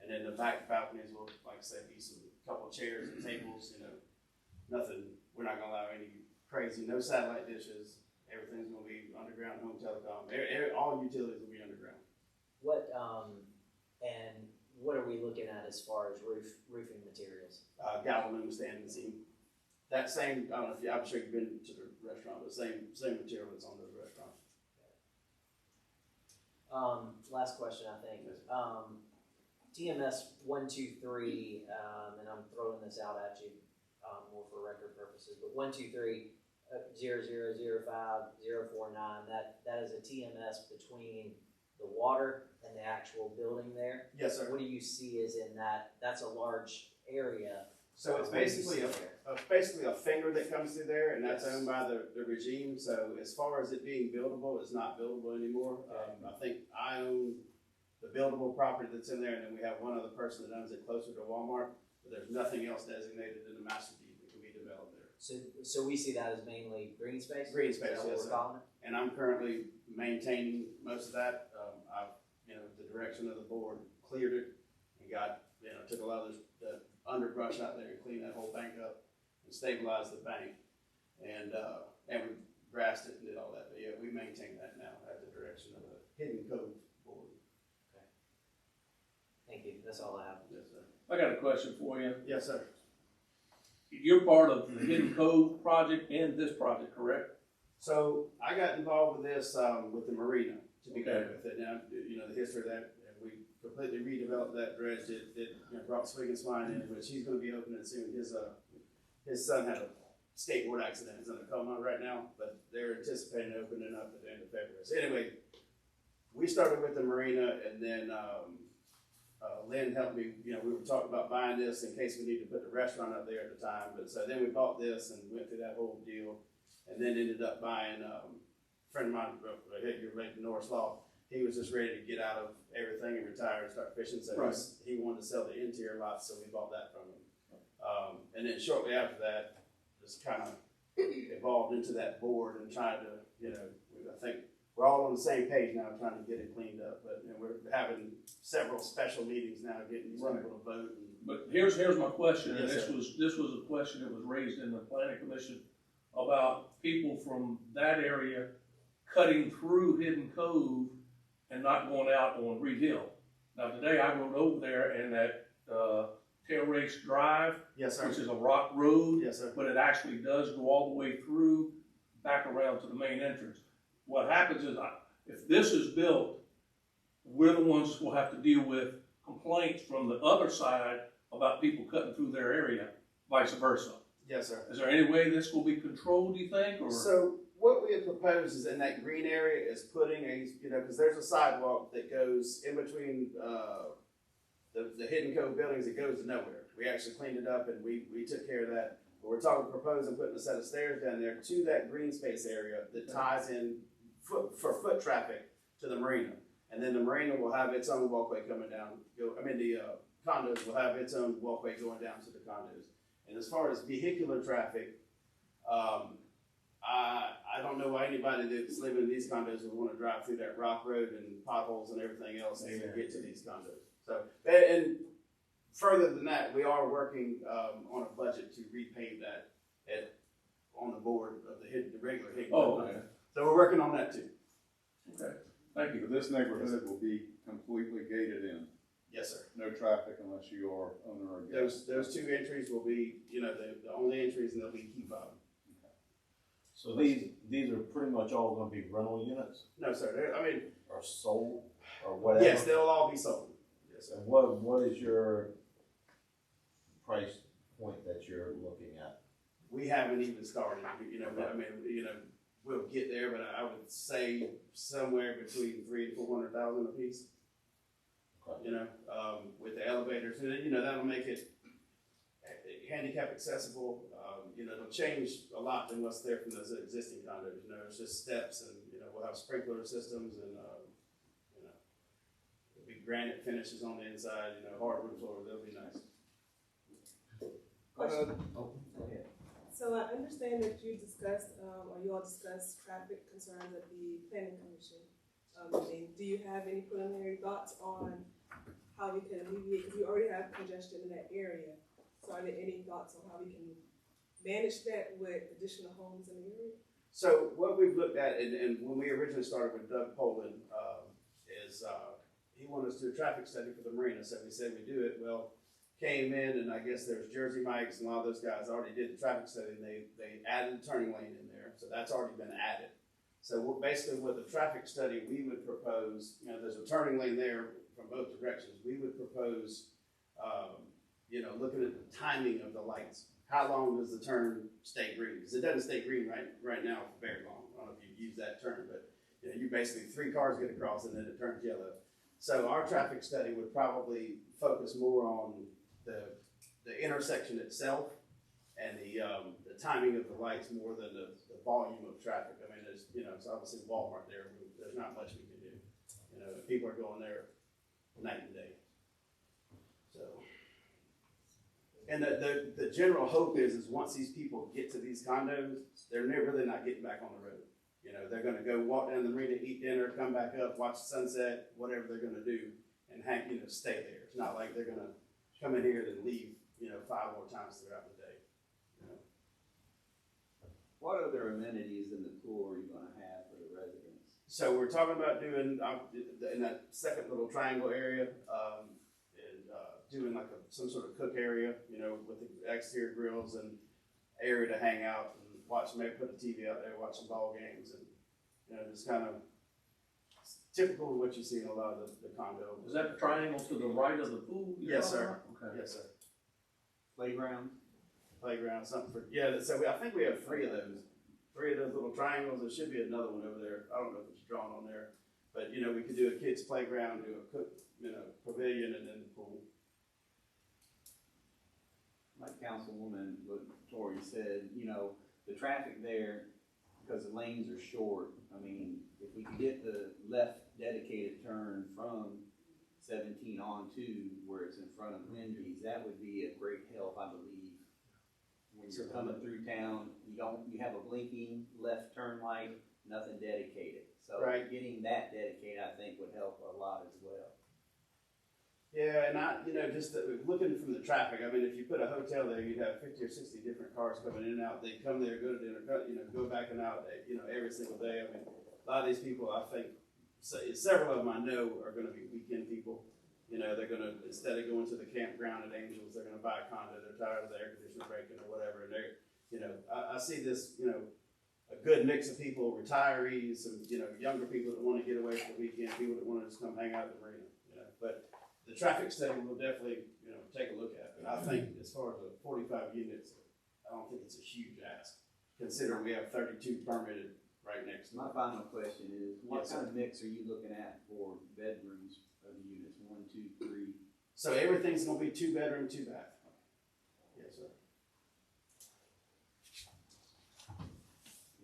and then the back balconies will, like I said, be some couple of chairs and tables. You know, nothing. We're not going to allow any crazy, no satellite dishes. Everything's going to be underground home telecom. All utilities will be underground. What and what are we looking at as far as roofing materials? Galvalume standing seam. That same, I don't know if I'm sure you've been to the restaurant, but same material that's on those restaurants. Last question, I think. TMS 123, and I'm throwing this out at you. more for record purposes, but 123-0005049, that is a TMS between the water and the actual building there. Yes, sir. What do you see as in that? That's a large area. So it's What do you basically see a there? basically a finger that comes through there, and that's Yes. owned by the regime. So as far as it being buildable, it's not buildable anymore. I think I own the buildable property that's in there, and then we have one other person that owns it closer to Walmart, but there's nothing else designated in the master deed that can be developed there. So we see that as mainly green space? Green Is that space, what yes, we're sir. calling it? And I'm currently maintaining most of that. The direction of the board, cleared it and got, took a lot of the underbrush out there and cleaned that whole bank up and stabilized the bank. And we grassed it and did all that. But yeah, we maintain that now at the direction of the Hidden Cove board. Thank you, that's all I have. Yes, sir. I got a question for you. Yes, sir. You're part of the Hidden Cove project and this project, correct? So I got involved with this with the marina to begin Okay. with, and now the history of that, and we completely redeveloped that dredge. It brought Swig and Swine in, which he's going to be opening soon. His son had a skateboard accident. He's in a coma right now, but they're anticipating opening up at the end of February. So anyway, we started with the marina, and then Lynn helped me. We were talking about buying this in case we needed to put the restaurant up there at the time. But so then we bought this and went through that whole deal. And then ended up buying, a friend of mine, you're making Norris Law, he was just ready to get out of everything and retire and start fishing, so Right. he wanted to sell the interior lots, so we bought that from him. And then shortly after that, just kind of evolved into that board and tried to, I think we're all on the same page now, trying to get it cleaned up, but we're having several special meetings now, getting these Right. people to vote. But here's my question, and Yes, this was a question that was raised in the planning commission about people from that area cutting through Hidden Cove and not going out on Reed Hill. Now today I rode over there and that Tail Race Drive, Yes, sir. which is a rock road, Yes, sir. but it actually does go all the way through, back around to the main entrance. What happens is, if this is built, we're the ones who will have to deal with complaints from the other side about people cutting through their area, vice versa. Yes, sir. Is there any way this will be controlled, do you think, or? So what we have proposed is in that green area is putting because there's a sidewalk that goes in between the Hidden Cove buildings that goes to nowhere. We actually cleaned it up and we took care of that. But we're proposing putting a set of stairs down there to that green space area that ties in for foot traffic to the marina. And then the marina will have its own walkway coming down. The condos will have its own walkway going down to the condos. And as far as vehicular traffic, I don't know why anybody that's living in these condos would want to drive through that rock road and potholes and everything else to get to these condos. So, and further than that, we are working on a budget to repave that on the board of the regular Hidden Cove. Oh, okay. So we're working on that too. Okay, thank you. But this neighborhood will be completely gated in. Yes, sir. No traffic unless you are owner or guest. Those two entries will be, the only entries, and they'll be key fob. So these are pretty much all gonna be rental units No, sir. or sold or whatever? Yes, they'll all be sold. Yes, sir. And what is your price point that you're looking at? We haven't even started. We'll get there, but I would say somewhere between $300,000 and $400,000 a piece. Okay. With the elevators, and that'll make it handicap accessible. It'll change a lot than what's there from those existing condos. It's just steps, and we'll have sprinkler systems, and it'll be granite finishes on the inside. Hardwood floors. They'll be nice. Question? Go ahead. So I understand that you discussed, or you all discussed traffic concerns at the planning commission meeting. Do you have any preliminary thoughts on how we can alleviate, because we already have congestion in that area. So are there any thoughts on how we can manage that with additional homes in the area? So what we've looked at, and when we originally started with Doug Poland, is he wanted us to do a traffic study for the marina. So we said we do it. Well, came in, and I guess there's Jersey Mike's and a lot of those guys already did the traffic study, and they added a turning lane in there. So that's already been added. So basically with the traffic study, we would propose, there's a turning lane there from both directions. We would propose, looking at the timing of the lights. how long does the turn stay green? Because it doesn't stay green right now for very long. I don't know if you use that term, but you know, you basically 3 cars get across and then it turns yellow. So our traffic study would probably focus more on the intersection itself and the timing of the lights more than the volume of traffic. I mean, there's, you know, it's obviously Walmart there. There's not much we can do. You know, people are going there night and day. So, and the general hope is once these people get to these condos, they're really not getting back on the road. You know, they're gonna go walk down the marina, eat dinner, come back up, watch the sunset, whatever they're gonna do, and stay there. It's not like they're gonna come in here and leave, 5 more times throughout the day. You know? What other amenities in the pool are you gonna have for the residents? So we're talking about doing, in that second little triangle area, doing like some sort of cook area, with the exterior grills and area to hang out and watch, maybe put a TV out there, watch some ball games, and, just kind of typical of what you see in a lot of the condo. Is that the triangle to the right of the pool? Yes, sir. Okay. Yes, sir. Playground? Playground, something for, so I think we have 3 of those. 3 of those little triangles. There should be another one over there. I don't know if it's drawn on there, but we could do a kids playground, do a cook, pavilion, and then the pool. Like Councilwoman Tori said, the traffic there, because the lanes are short, I mean, if we could get the left dedicated turn from 17 on to where it's in front of Wendy's, that would be a great help, I believe. When you're coming through town, you have a blinking left turn light, nothing dedicated. So Right. Getting that dedicated, I think, would help a lot as well. Yeah, and just looking from the traffic, I mean, if you put a hotel there, you'd have 50 or 60 different cars coming in and out. They come there, go to dinner, go back and out, every single day. I mean, a lot of these people, I think, several of them I know are going to be weekend people. They're going to, instead of going to the campground at Angels, they're going to buy a condo. They're tired of the air conditioner breaking or whatever. And I see this, a good mix of people, retirees, and, younger people that want to get away for the weekend, people that want to just come hang out at the marina, But the traffic study will definitely, take a look at it. I think as far as the 45 units, I don't think it's a huge ask, considering we have 32 permitted right next to My it. final question is, what Yes, kind of mix are you looking at for bedrooms of the units? 1, 2, 3? So everything's gonna be 2 bedroom, 2 bath. Yes, sir.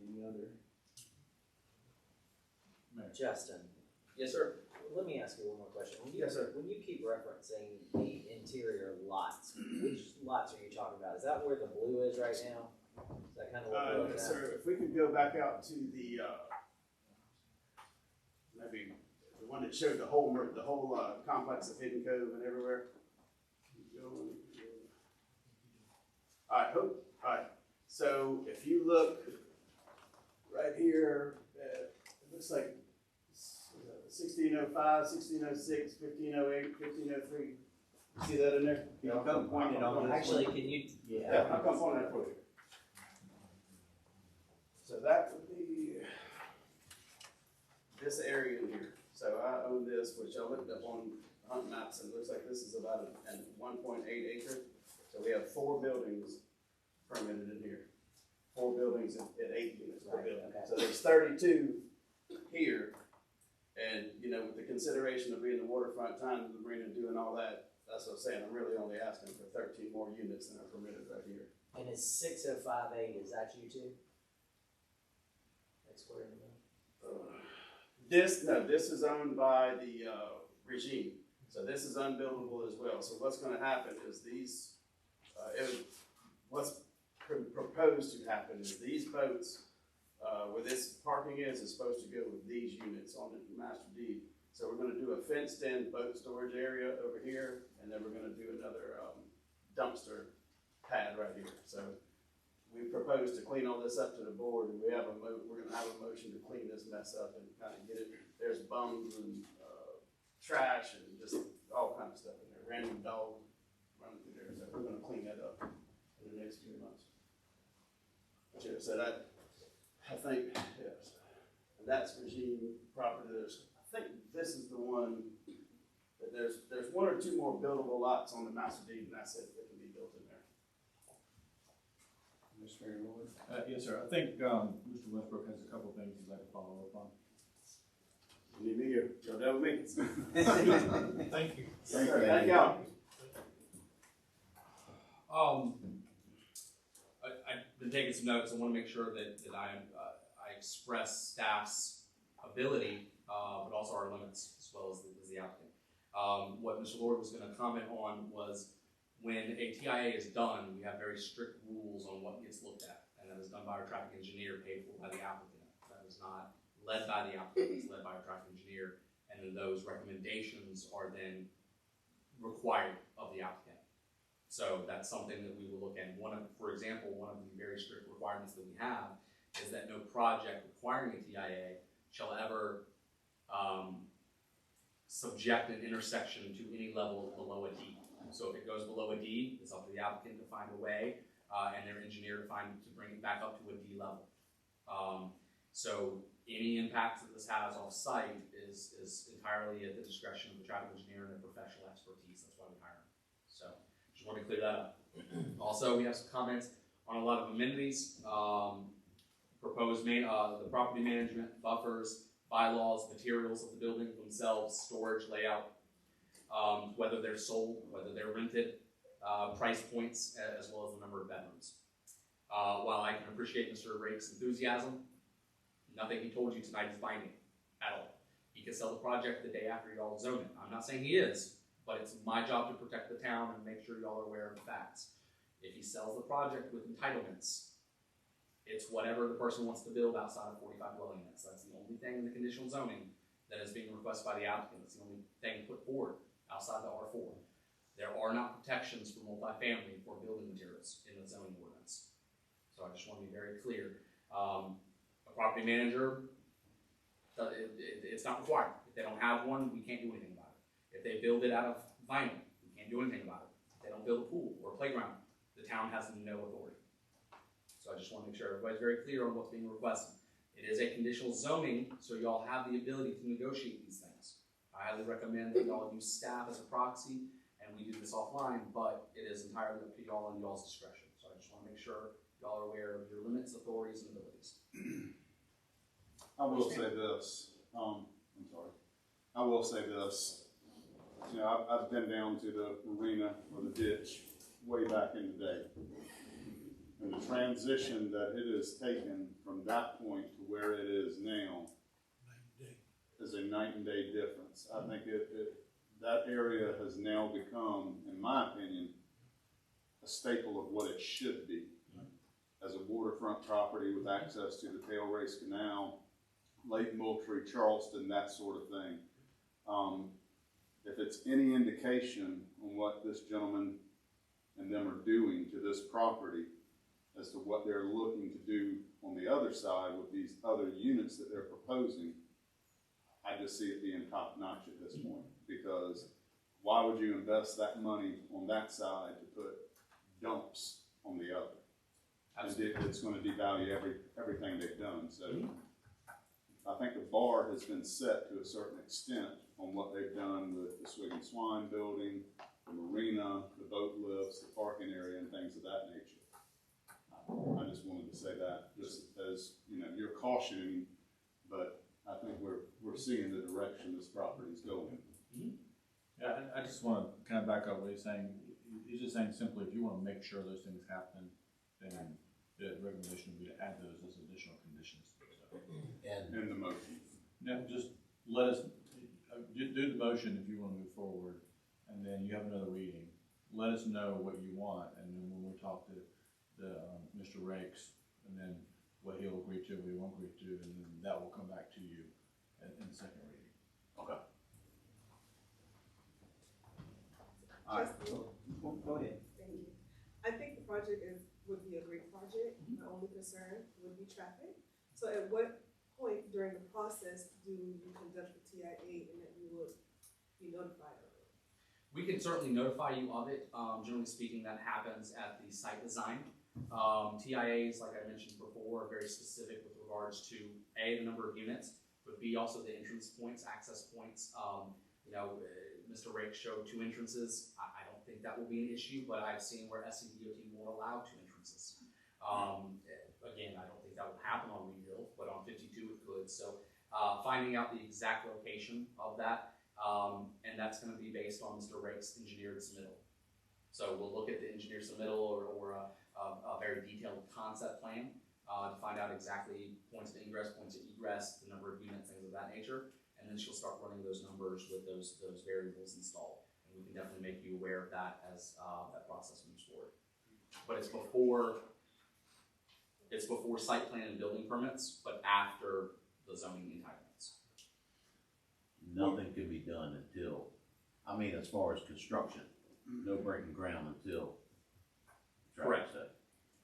Any other? Justin, Yes, sir. let me ask you one more question. Yes, sir. When you keep referencing the interior lots, which lots are you talking about? Is that where the blue is right now? Is that kind of what we're looking Yes, at? sir. If we could go back out to the, maybe the one that showed the whole complex of Hidden Cove and everywhere. Keep going. All right. So if you look right here, it looks like 1605, 1606, 1508, 1503. See that in there? Yeah, I'll come point it on this Actually, one. can you? Yeah, I'll come point that for you. So that would be this area in here. So I own this, which I looked up on Hunt Maps, and it looks like this is about a 1.8 acre. So we have 4 buildings permitted in here. 4 buildings at 8 units per Right, building. okay. So there's 32 here. And, with the consideration of being the waterfront, tying to the marina, doing all that, that's what I'm saying. I'm really only asking for 13 more units than are permitted right here. And is 6058, is that you too? Next square in the middle? This is owned by the regime. So this is unbuildable as well. So what's going to happen is these, what's proposed to happen is these boats, where this parking is supposed to go with these units on the master deed. So we're going to do a fenced-in boat storage area over here, and then we're going to do another dumpster pad right here. So we propose to clean all this up to the board, and we're going to have a motion to clean this mess up and kind of get it. There's bums and trash and just all kinds of stuff in there. Random dogs running through there. So we're going to clean that up in the next few months. So I think, yes. And that's regime property. I think this is the one that there's 1 or 2 more buildable lots on the master deed, and that's it that can be built in there. Mr. Lord? Yes, sir. I think, Mr. Westbrook has a couple of things he'd like to follow up on. Leave me here. Y'all done with me? Thank you. Thank y'all. I've been taking some notes. I want to make sure that I express staff's ability, but also our limits as well as the applicant. What Mr. Lord was going to comment on was when a TIA is done, we have very strict rules on what gets looked at, and that is done by our traffic engineer, paid for by the applicant. That is not led by the applicant, it's led by our traffic engineer, and then those recommendations are then required of the applicant. So that's something that we will look at. For example, one of the very strict requirements that we have is that no project requiring a TIA shall ever subject an intersection to any level below a D. So if it goes below a D, it's up to the applicant to find a way and their engineer to bring it back up to a D level. So any impacts that this has off site is entirely at the discretion of the traffic engineer and their professional expertise. That's why we hire them. So just want to clear that up. Also, we have some comments on a lot of amenities, proposed the property management, buffers, bylaws, materials of the building themselves, storage, layout, whether they're sold, whether they're rented, price points, as well as the number of bedrooms. While I can appreciate Mr. Rake's enthusiasm, nothing he told you tonight is binding at all. He could sell the project the day after y'all zone it. I'm not saying he is, but it's my job to protect the town and make sure y'all are aware of the facts. If he sells the project with entitlements, it's whatever the person wants to build outside of 45 dwelling units. That's the only thing in the conditional zoning that is being requested by the applicant. It's the only thing put forward outside the R4. There are not protections for multifamily for building materials in the zoning ordinance. So I just want to be very clear. A property manager, it's not required. If they don't have one, we can't do anything about it. If they build it out of vinyl, we can't do anything about it. If they don't build a pool or a playground, the town has no authority. So I just want to make sure everybody's very clear on what's being requested. It is a conditional zoning, so y'all have the ability to negotiate these things. I highly recommend that y'all use staff as a proxy, and we do this offline, but it is entirely up to y'all and y'all's discretion. So I just want to make sure y'all are aware of your limits, authorities, and abilities. I will say this, I'm sorry. I will say this. You know, I've been down to the marina or the ditch way back in the day. And the transition that it has taken from that point to where it is now is a night and day difference. I think that area has now become, in my opinion, a staple of what it should be. As a waterfront property with access to the Tail Race Canal, Lake Moultrie, Charleston, that sort of thing. If it's any indication on what this gentleman and them are doing to this property as to what they're looking to do on the other side with these other units that they're proposing, I just see it being top notch at this point, because why would you invest that money on that side to put dumps on the other? Absolutely. And it's going to devalue everything they've done. So I think the bar has been set to a certain extent on what they've done with the Swig and Swine building, the marina, the boat lifts, the parking area, and things of that nature. I just wanted to say that, just as, you know, you're cautioning, but I think we're seeing the direction this property is going. Yeah, I just want to kind of back up what he's saying. He's just saying simply, if you want to make sure those things happen, then the recommendation would be to add those as additional conditions. So. And in the motion. Now, just let us do the motion if you want to move forward, and then you have another reading. Let us know what you want, and then when we talk to Mr. Rakes, and then what he'll agree to, what he won't agree to, and then that will come back to you in the second reading. Okay. All right. Go ahead. Thank you. I think the project would be a great project. My only concern would be traffic. So at what point during the process do you conduct the TIA and that you would be notified of it? We can certainly notify you of it. Generally speaking, that happens at the site design. TIAs, like I mentioned before, are very specific with regards to A, the number of units, but B, also the entrance points, access points. Mr. Rake showed 2 entrances. I don't think that will be an issue, but I've seen where SCDOT won't allow 2 entrances. Again, I don't think that would happen on Reed Hill, but on 52 it could. So finding out the exact location of that, and that's going to be based on Mr. Rake's engineered submittal. So we'll look at the engineer submittal or a very detailed concept plan to find out exactly points of ingress, points of egress, the number of units, things of that nature. And then she'll start running those numbers with those variables installed. And we can definitely make you aware of that as that process moves forward. But it's before site plan and building permits, but after the zoning entitlements. Nothing can be done until, I mean, as far as construction, no breaking ground until. Correct.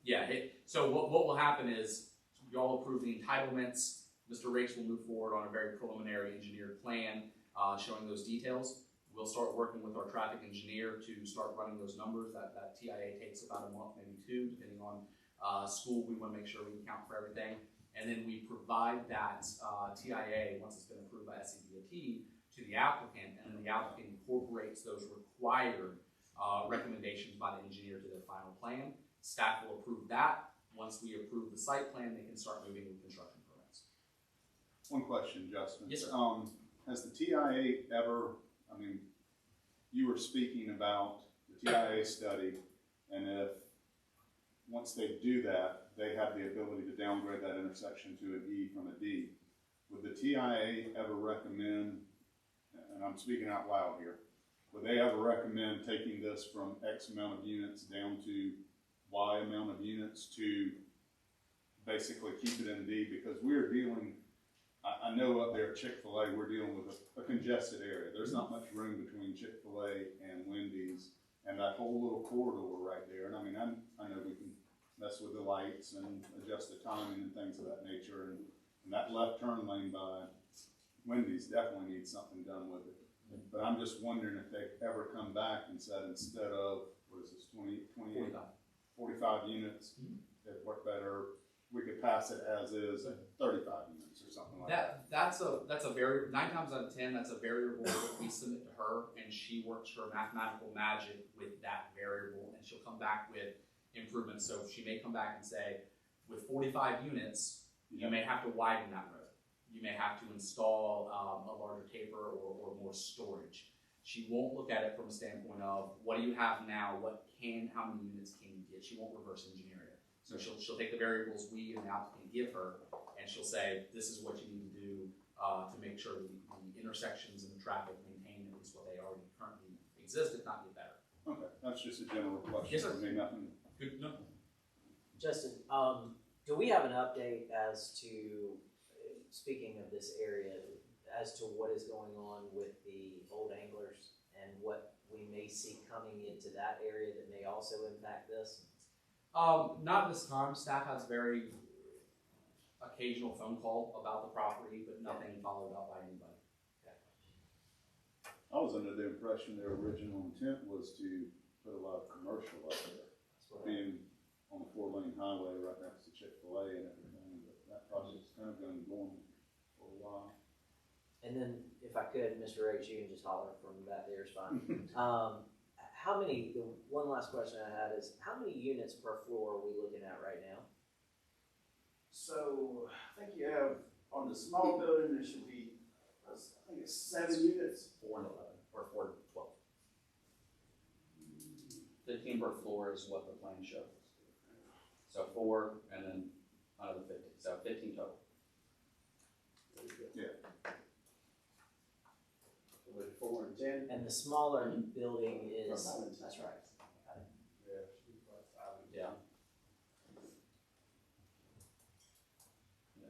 Yeah, so what will happen is y'all approve the entitlements. Mr. Rakes will move forward on a very preliminary engineered plan showing those details. We'll start working with our traffic engineer to start running those numbers. That TIA takes about a month, maybe two, depending on school. We want to make sure we account for everything. And then we provide that TIA, once it's been approved by SCDOT, to the applicant, and then the applicant incorporates those required recommendations by the engineer to their final plan. Staff will approve that. Once we approve the site plan, they can start moving with construction permits. One question, Justin. Yes, sir. Has the TIA ever, I mean, you were speaking about the TIA study, and if, once they do that, they have the ability to downgrade that intersection to an E from a D. Would the TIA ever recommend, and I'm speaking out loud here, would they ever recommend taking this from X amount of units down to Y amount of units to basically keep it in D? Because we're dealing, I know up there at Chick-fil-A, we're dealing with a congested area. There's not much room between Chick-fil-A and Wendy's and that whole little corridor right there. And I mean, I know we can mess with the lights and adjust the timing and things of that nature. And that left turn lane by Wendy's definitely needs something done with it. But I'm just wondering if they've ever come back and said, instead of, what is this, 45 units, it'd work better, we could pass it as is at 35 units or something like that. That's a very, 9 times out of 10, that's a variable that we submit to her, and she works her mathematical magic with that variable, and she'll come back with improvements. So she may come back and say, with 45 units, you may have to widen that road. You may have to install a larger taper or more storage. She won't look at it from a standpoint of, what do you have now? How many units can you get? She won't reverse engineer it. So she'll take the variables we and the applicant give her, and she'll say, this is what you need to do to make sure that the intersections and the traffic maintain at least what they already currently exist, if not get better. Okay, that's just a general question. Yes, sir. I mean, nothing. Good. No. Justin, do we have an update as to, speaking of this area, as to what is going on with the old anglers and what we may see coming into that area that may also impact this? Not this time. Staff has very occasional phone call about the property, but nothing followed up by anybody. I was under the impression their original intent was to put a lot of commercial up there, being on the 4-lane highway right next to Chick-fil-A and everything, but that project's kind of been going for a while. And then, if I could, Mr. H, you can just holler from back there is fine. How many, the one last question I had is, how many units per floor are we looking at right now? So, I think you have, on the small building, there should be, I think it's 7 units. 4 and 11, or 4 and 12. 15 per floor is what the plan shows. So 4 and then another 15, so 15 total. Yeah. With 4 and 10. And the smaller building is, that's right. Yeah.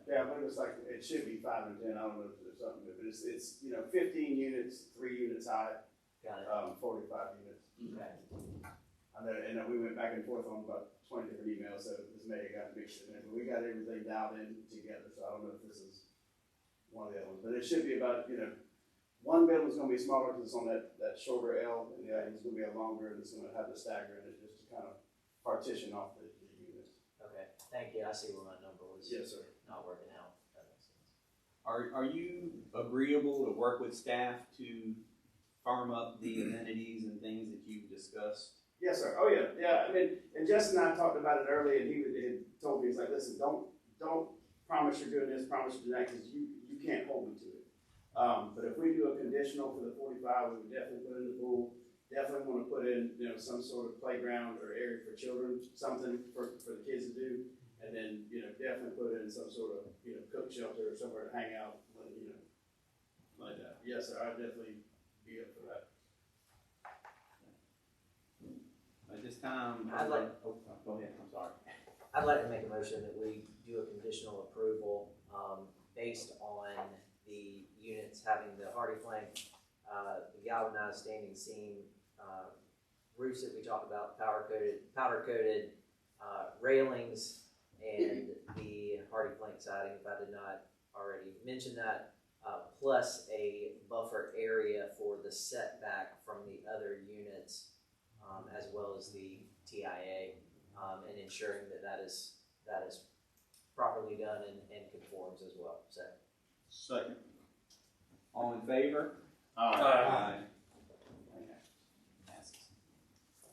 Yeah, but it was like, it should be 5 and 10, I don't know if there's something, but it's 15 units, 3 units high, Got it. 45 units. Okay. I know, and we went back and forth on about 20 different emails, so this may have got mixed in there, but we got everything dialed in together, so I don't know if this is one of the other ones, but it should be about, one building's gonna be smaller because it's on that shorter L, and the other one's gonna be a longer, and it's gonna have the stagger in it, just to kind of partition off the units. Okay, thank you. I see where my number was. Yes, sir. Not working out. That makes sense. Are you agreeable to work with staff to farm up the amenities and things that you've discussed? Yes, sir. Oh, yeah, yeah. I mean, and Justin and I talked about it earlier, and he had told me, he's like, listen, don't promise you're doing this, promise you're doing that, because you can't hold me to it. But if we do a conditional for the 45, we would definitely put in the pool. Definitely want to put in, some sort of playground or area for children, something for the kids to do. And then, definitely put in some sort of, cook shelter or somewhere to hang out, like that. Yes, sir. I'd definitely be up for that. At this time, I'd like- oh, go ahead, I'm sorry. I'd like to make a motion that we do a conditional approval, based on the units having the hardy plank, the galvanized standing seam, roofs that we talked about, powder coated, railings, and the hardy plank siding, if I did not already mention that, plus a buffer area for the setback from the other units, as well as the TIA, and ensuring that is properly done and conforms as well, so. Second. All in favor? Aye. Okay. Passes.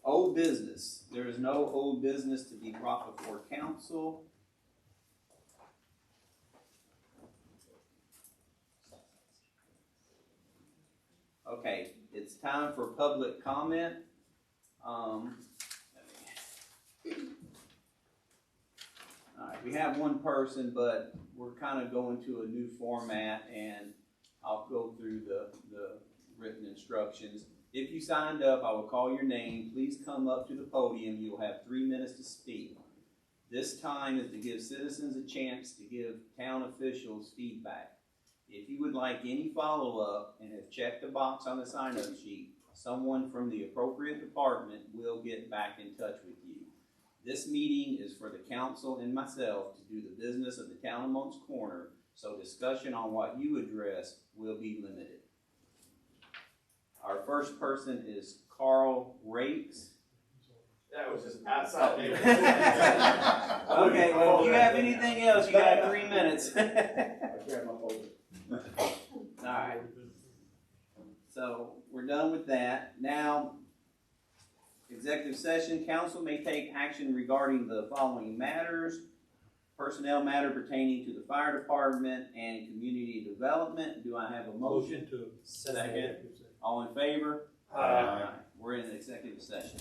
Old business. There is no old business to be brought before council. Okay, it's time for public comment. Alright, we have one person, but we're kind of going to a new format, and I'll go through the written instructions. If you signed up, I will call your name. Please come up to the podium. You'll have 3 minutes to speak. This time is to give citizens a chance to give town officials feedback. If you would like any follow-up and have checked the box on the sign-up sheet, someone from the appropriate department will get back in touch with you. This meeting is for the council and myself to do the business of the town of Moncks Corner, so discussion on what you address will be limited. Our first person is Carl Rakes. That was just outside. Okay, well, if you have anything else, you got 3 minutes. Alright. So, we're done with that. Now, executive session, council may take action regarding the following matters. Personnel matter pertaining to the fire department and community development. Do I have a motion? To. Second. All in favor? Aye. We're in an executive session.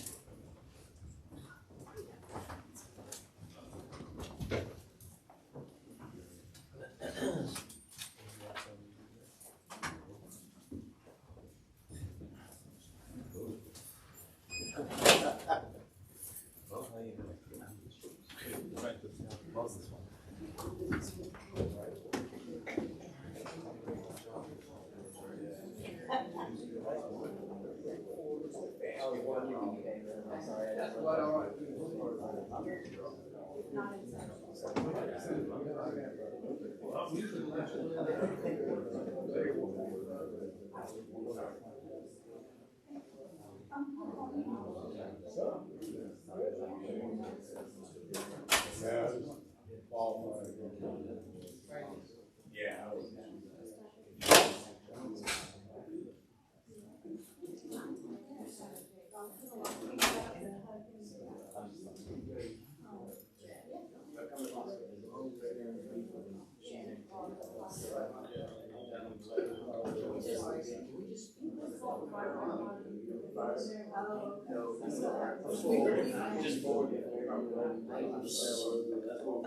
Just forward.